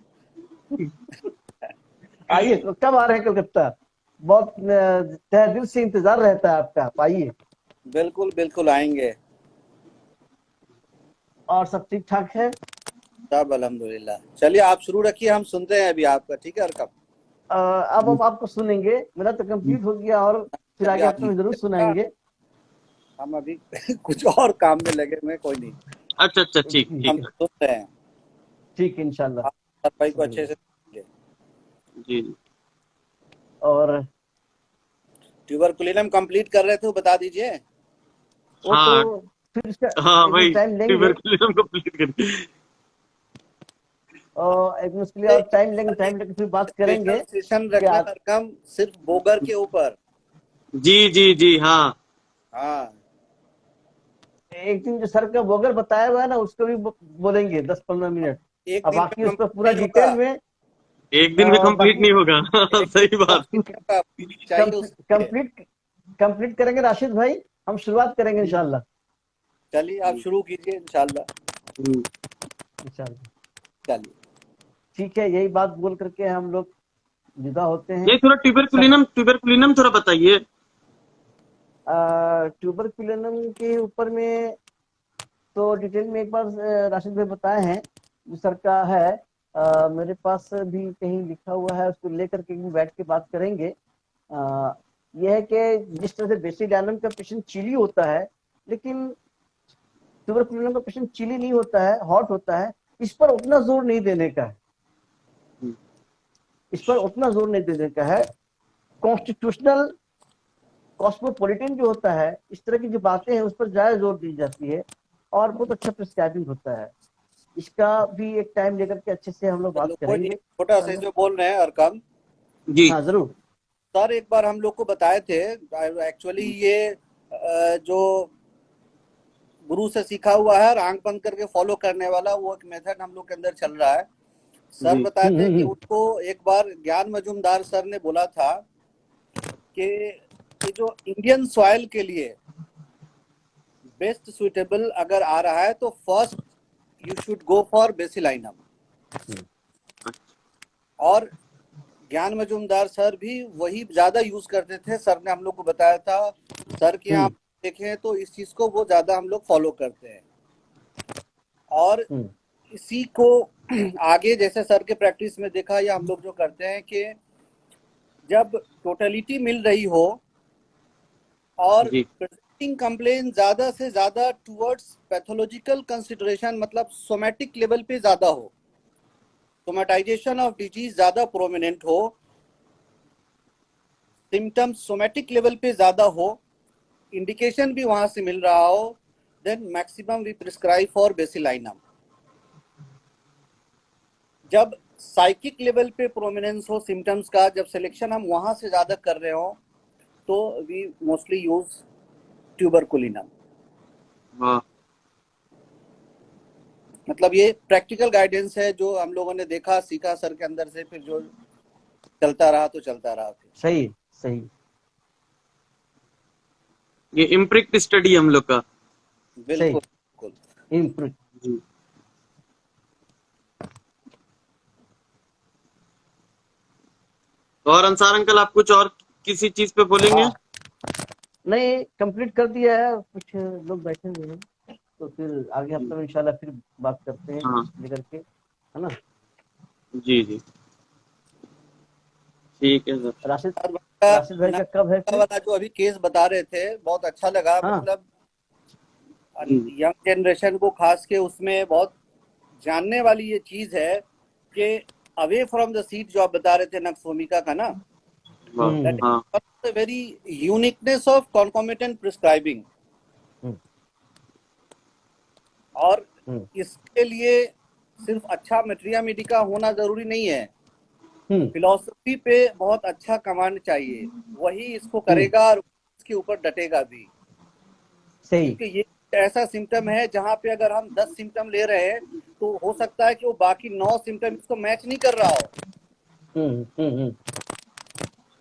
आइए, तो कब आ रहे हैं कलकत्ता? बहुत तहे दिल से इंतजार रहता है आपका, आप आइए। बिल्कुल बिल्कुल आएंगे। और सब ठीक ठाक है? सब अल्हम्दुलिल्लाह। चलिए आप शुरू रखिए, हम सुनते हैं अभी आपका। ठीक है अरकम? अब हम आपको सुनेंगे। मेरा तो कंप्लीट हो गया और फिर अभी आगे आप, हफ्ते में जरूर सुनाएंगे। हम अभी कुछ और काम में लगे हुए हैं, कोई नहीं। अच्छा अच्छा, ठीक ठीक ठीक। हम है, सुन रहे हैं। ठीक है इंशाल्लाह। आप हर भाई को शुक्रिया। अच्छे से सुनेंगे। जी जी। और ट्यूबरकुलिनम कंप्लीट कर रहे थे, वो बता दीजिए। वो तो हाँ फिर इसका हाँ एक दिन भाई, टाइम लेंगे, ट्यूबरकुलोसिस कंप्लीट कर। और एक दिन उसके लिए और टाइम लेंगे, टाइम लेके फिर बात करेंगे स्पेशल सेशन कि रख लें आप अरकम, सिर्फ बोगर के ऊपर। जी जी जी। हाँ हाँ, एक दिन जो सर का बोगर बताया हुआ है ना, उसको भी बोलेंगे 10-15 मिनट। एक अब दिन बाकी में उस पर कंप्लीट पूरा नहीं होगा। डिटेल में एक दिन में कंप्लीट बाकी नहीं होगा। एक दिन सही में बात। कंप्लीट नहीं होगा, चाहिए उसके लिए। कंप्लीट कंप्लीट करेंगे राशिद भाई। हम शुरुआत करेंगे इंशाल्लाह। चलिए आप शुरू कीजिए इंशाल्लाह। हम्म। इंशाल्लाह, चलिए। ठीक है। यही बात बोल करके हम लोग विदा होते हैं। ये थोड़ा सब ट्यूबरकुलिनम थोड़ा बताइए। ट्यूबरकुलिनम के ऊपर में तो डिटेल में एक बार राशिद भाई बताए हैं, जो सर का है। मेरे पास भी कहीं लिखा हुआ है, उसको लेकर के भी बैठ के बात करेंगे। यह है कि जिस तरह से बेसिलियम का पेशेंट चिली होता है, लेकिन ट्यूबरकुलिनम का पेशेंट चिली नहीं होता है, हॉट होता है। इस पर उतना जोर नहीं देने का है, इस पर उतना जोर नहीं देने का है। कॉन्स्टिट्यूशनल कॉस्मोपॉलिटन जो होता है, इस तरह की जो बातें हैं उस पर ज्यादा जोर दी जाती है और बहुत अच्छा प्रिस्क्राइबिंग होता है। इसका भी एक टाइम लेकर के अच्छे से हम लोग बात चलो कोई नहीं, करेंगे छोटा सा जो बोल रहे हैं अरकम, जी। हाँ जरूर। सर एक बार हम लोग को बताए थे। एक्चुअली ये जो गुरु से सीखा हुआ है और आंख बंद करके फॉलो करने वाला, वो एक मेथड हम लोग के अंदर चल रहा है। सर जी बताए थे कि हम्म। उनको एक बार ज्ञान मजूमदार सर ने बोला था कि ये जो इंडियन सॉइल के लिए बेस्ट सुइटेबल अगर आ रहा है तो first you should go for Bacillinum. और ज्ञान मजूमदार सर भी वही ज्यादा यूज करते थे, सर ने हम लोग को बताया था, सर के यहाँ देखें तो इस चीज को वो ज्यादा हम लोग फॉलो करते हैं। और इसी को आगे जैसे सर के प्रैक्टिस में देखा या हम लोग जो करते हैं कि जब टोटलिटी मिल रही हो और प्रेजेंटिंग कंप्लेन ज्यादा से ज्यादा टुवर्ड्स पैथोलॉजिकल कंसिडरेशन, मतलब सोमैटिक लेवल पे ज्यादा हो, सोमेटाइजेशन ऑफ डिजीज ज्यादा प्रोमिनेंट हो, सिम्टम्स सोमैटिक लेवल पे ज्यादा हो, इंडिकेशन भी वहां से मिल रहा हो, then maximum we prescribe for Bacillinum. जब साइकिक लेवल पे प्रोमिनेंस हो सिम्टम्स का, जब सिलेक्शन हम वहां से ज्यादा कर रहे हो, तो वी मोस्टली यूज ट्यूबरकुलिनम। मतलब ये प्रैक्टिकल गाइडेंस है जो हम लोगों ने देखा सीखा सर के अंदर से, फिर जो चलता रहा तो चलता रहा। सही सही। ये इम्प्रिक्ट स्टडी हम लोग का। बिल्कुल बिल्कुल इम्प्रिक्ट। जी। और अंसार अंकल आप कुछ और किसी चीज पे बोलेंगे? नहीं, कंप्लीट कर दिया है, कुछ लोग बैठे हुए हैं तो फिर आगे हफ्ते में इंशाल्लाह फिर बात करते हैं लेकर के, है ना? जी जी ठीक है सर। राशिद भाई का कब है फिर? वाला जो अभी केस बता रहे थे बहुत अच्छा लगा। मतलब यंग जनरेशन को खास के उसमें बहुत जानने वाली ये चीज है कि अवे फ्रॉम द सीट जो आप बता रहे थे नक्सोमिका का ना, very uniqueness of concomitant prescribing. और इसके लिए सिर्फ अच्छा मटेरिया मेडिका होना जरूरी नहीं है, फिलॉसफी पे बहुत अच्छा कमांड चाहिए, वही इसको करेगा और इसके ऊपर डटेगा भी। सही। क्योंकि ये ऐसा सिम्टम है जहाँ पे अगर हम 10 सिम्टम ले रहे हैं तो हो सकता है कि वो बाकी 9 सिम्टम इसको मैच नहीं कर रहा हो।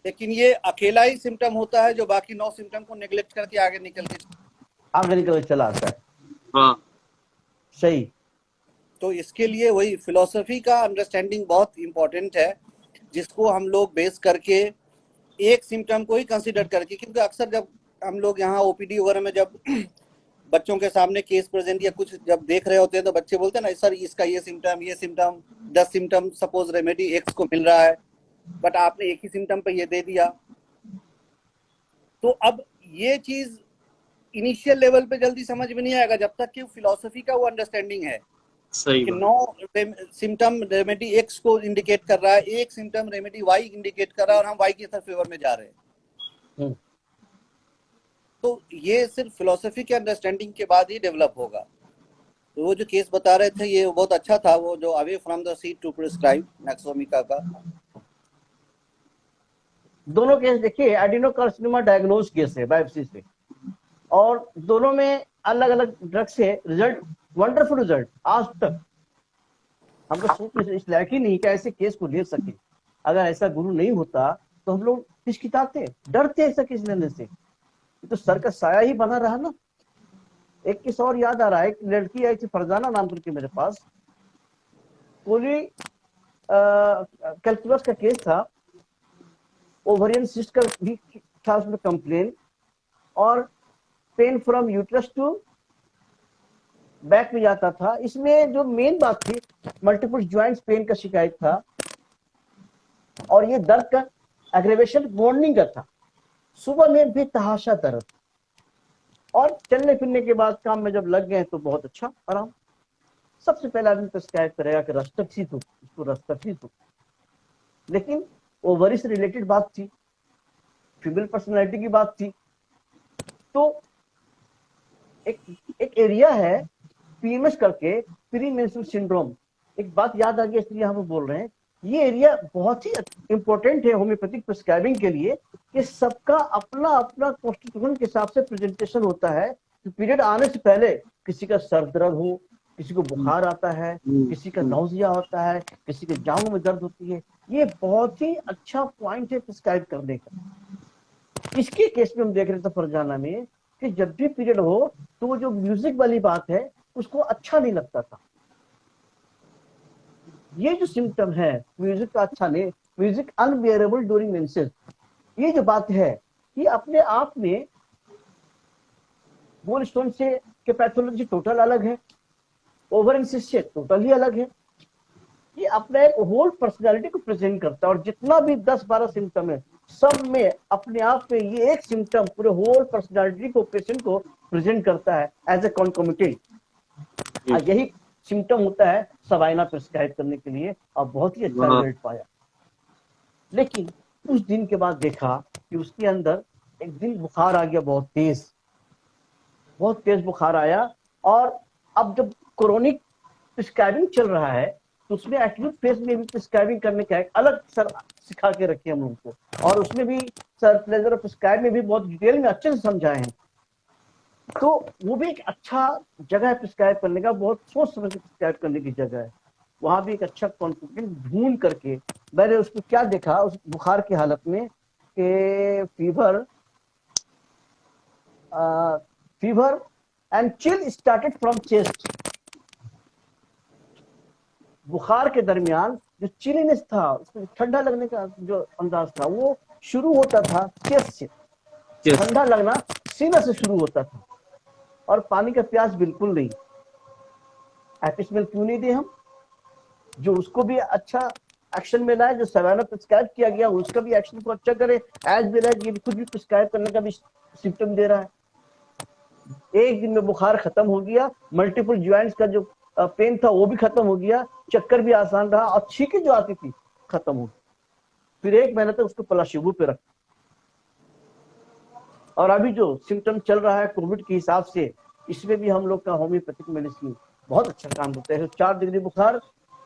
लेकिन ये अकेला ही सिम्टम होता है जो बाकी 9 सिम्टम को नेग्लेक्ट करके आगे निकल के चला आता है। हाँ सही। तो इसके लिए वही फिलॉसफी का अंडरस्टैंडिंग बहुत इंपॉर्टेंट है, जिसको हम लोग बेस करके एक सिम्टम को ही कंसीडर करके, क्योंकि अक्सर जब हम लोग यहाँ ओपीडी वगैरह में जब बच्चों के सामने केस प्रेजेंट या कुछ जब देख रहे होते हैं तो बच्चे बोलते हैं ना सर इसका ये symptom 10 symptom suppose remedy x को मिल रहा है, बट आपने एक ही सिम्टम पे ये दे दिया। तो अब ये चीज इनिशियल लेवल पे जल्दी समझ में नहीं आएगा जब तक कि फिलॉसफी का वो अंडरस्टैंडिंग है कि 9 सिम्टम रेमेडी एक्स को इंडिकेट कर रहा है, एक सिम्टम रेमेडी वाई इंडिकेट कर रहा है और हम वाई की तरफ फेवर में जा रहे हैं। तो ये सिर्फ फिलॉसफी के अंडरस्टैंडिंग के बाद ही डेवलप होगा। तो वो जो केस बता रहे थे ये बहुत अच्छा था, वो जो away from the seat to prescribe nux vomica का। दोनों केस देखिए एडिनोकार्सिनोमा डायग्नोज केस है बायोप्सी से, और दोनों में अलग अलग ड्रग से रिजल्ट, वंडरफुल रिजल्ट। आज तक हम लोग सोच इस लायक ही नहीं कि ऐसे केस को ले सके। अगर ऐसा गुरु नहीं होता तो हम लोग हिचकिचाते, डरते ऐसा केस लेने से। तो सर का साया ही बना रहा ना। एक केस और याद आ रहा है, एक लड़की आई थी फरजाना नाम करके मेरे पास, पूरी कैल्कुलस का केस था, ओवरियन सिस्ट का भी था उसमें कंप्लेन, और pain from uterus to back में जाता था। इसमें जो मेन बात थी मल्टीपल ज्वाइंट्स पेन का शिकायत था, और ये दर्द का एग्रेवेशन मॉर्निंग का था, सुबह में भी तहाशा दर्द, और चलने फिरने के बाद काम में जब लग गए तो बहुत अच्छा आराम। सबसे पहला आदमी तो शिकायत करेगा कि रस्तक्षित हो, इसको रस्तक्षित हो। लेकिन ओवरी से रिलेटेड बात थी, फीमेल पर्सनालिटी की बात थी। तो एक एरिया है पीएमएस करके, प्री मेंस्ट्रुअल सिंड्रोम, एक बात याद आ गई इसलिए हम बोल रहे हैं। ये एरिया बहुत ही इंपॉर्टेंट है होम्योपैथिक प्रिस्क्राइबिंग के लिए, कि सबका अपना अपना कॉन्स्टिट्यूशन के हिसाब से प्रेजेंटेशन होता है। तो पीरियड आने से पहले किसी का सर दर्द हो, किसी को बुखार आता है, किसी का नौजिया होता है, किसी के जांघों में दर्द होती है, ये बहुत ही अच्छा पॉइंट है प्रिस्क्राइब करने का। इसके केस में हम देख रहे थे फरजाना में कि जब भी पीरियड हो तो वो जो म्यूजिक वाली बात है उसको अच्छा नहीं लगता था। ये जो सिम्टम है म्यूजिक का अच्छा नहीं, म्यूजिक अनबियरेबल ड्यूरिंग मेंसेस, ये जो बात है ये अपने आप में बोल स्टोन से के पैथोलॉजी टोटल अलग है, ओवर इंसिस से टोटल ही अलग है। ये अपने एक होल पर्सनालिटी को प्रेजेंट करता है, और जितना भी 10-12 सिम्टम है सब में अपने आप में ये एक सिम्टम पूरे होल पर्सनालिटी को, पेशेंट को प्रेजेंट करता है एज ए कॉन्कोमिटेंट। यही सिम्टम होता है सवाइना प्रिस्क्राइब करने के लिए, और बहुत ही अच्छा रिजल्ट पाया। लेकिन कुछ दिन के बाद देखा कि उसके अंदर एक दिन बुखार आ गया, बहुत तेज बुखार आया। और अब जब क्रोनिक प्रिस्क्राइबिंग चल रहा है तो उसमें एक्यूट फेज में भी प्रिस्क्राइबिंग करने का एक अलग सर सिखा के रखे हम लोगों को, और उसमें भी सर प्लेजर ऑफ प्रिस्क्राइब में भी बहुत डिटेल में अच्छे से समझाए हैं। तो वो भी एक अच्छा जगह है प्रिस्क्राइब करने का, बहुत सोच समझ के प्रिस्क्राइब करने की जगह है। वहां भी एक अच्छा कॉन्फिडेंस ढूंढ करके मैंने उसको क्या देखा उस बुखार की हालत में कि fever and chill started from chest. बुखार के दरमियान जो चिलीनेस था, उसको ठंडा लगने का जो अंदाज था वो शुरू होता था चेस्ट से, ठंडा लगना सीना से शुरू होता था, और पानी का प्यास बिल्कुल नहीं। एपिसमेल क्यों नहीं दे हम, जो उसको भी अच्छा एक्शन में लाए, जो सवाइना प्रिस्क्राइब किया गया उसका भी एक्शन को अच्छा करे, एज वेल एज ये खुद भी प्रिस्क्राइब करने का भी सिम्टम दे रहा है। एक दिन में बुखार खत्म हो गया, मल्टीपल ज्वाइंट्स का जो पेन था वो भी खत्म हो गया, चक्कर भी आसान रहा, और छींकें जो आती थी खत्म हो गई। फिर 1 महीने तक उसको प्लासिबो पे रखा। और अभी जो सिम्टम चल रहा है कोविड के हिसाब से, इसमें भी हम लोग का होम्योपैथिक मेडिसिन बहुत अच्छा काम करता है। 4 डिग्री बुखार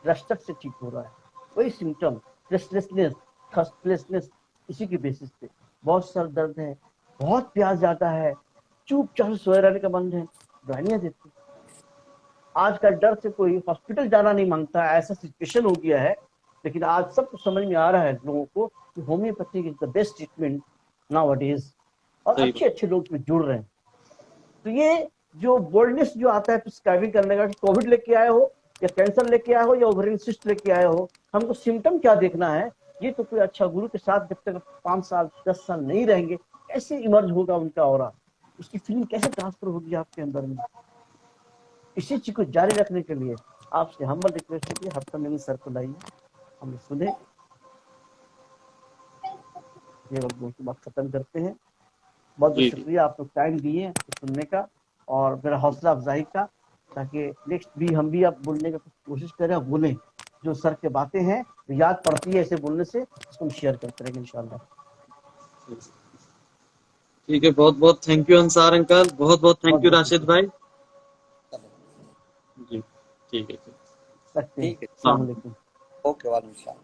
रश्तक से ठीक हो रहा है, वही सिम्टम रेस्टलेसनेस, थर्स्टलेसनेस, इसी की बेसिस पे। बहुत सर दर्द है, बहुत प्यास जाता है, चुपचाप सोए रहने का मन है, दवाइयां देते। आज का डर से कोई हॉस्पिटल जाना नहीं मांगता, ऐसा सिचुएशन हो गया है। लेकिन आज सबको समझ में आ रहा है लोगों को कि homeopathic is the best treatment nowadays, और अच्छे लोग इसमें जुड़ रहे हैं। तो ये जो बोल्डनेस जो आता है प्रिस्क्राइबिंग करने का, कोविड लेके आए हो या कैंसर लेके आए हो या ओवरियन सिस्ट लेके आए हो, हमको सिम्टम क्या देखना है, ये तो कोई अच्छा गुरु के साथ जब तक 5 साल 10 साल नहीं रहेंगे कैसे इमर्ज होगा उनका ऑरा, उसकी फीलिंग कैसे ट्रांसफर होगी आपके अंदर में। इसी चीज को जारी रखने के लिए आपसे हम्बल रिक्वेस्ट है कि हफ्ता में सर को लाइए, हम सुने। ये बात खत्म करते हैं। बहुत बहुत शुक्रिया आप लोग टाइम दिए सुनने का और मेरा हौसला अफजाई का, ताकि नेक्स्ट भी हम भी आप बोलने का कोशिश करें, बोलें जो सर के बातें हैं तो याद पड़ती है ऐसे बोलने से, उसको हम शेयर करते रहेंगे इंशाल्लाह। ठीक है, बहुत बहुत थैंक यू अंसार अंकल, बहुत बहुत थैंक यू राशिद भाई जी। ठीक है, ठीक है, अस्सलाम वालेकुम। ओके, वालेकुम सलाम।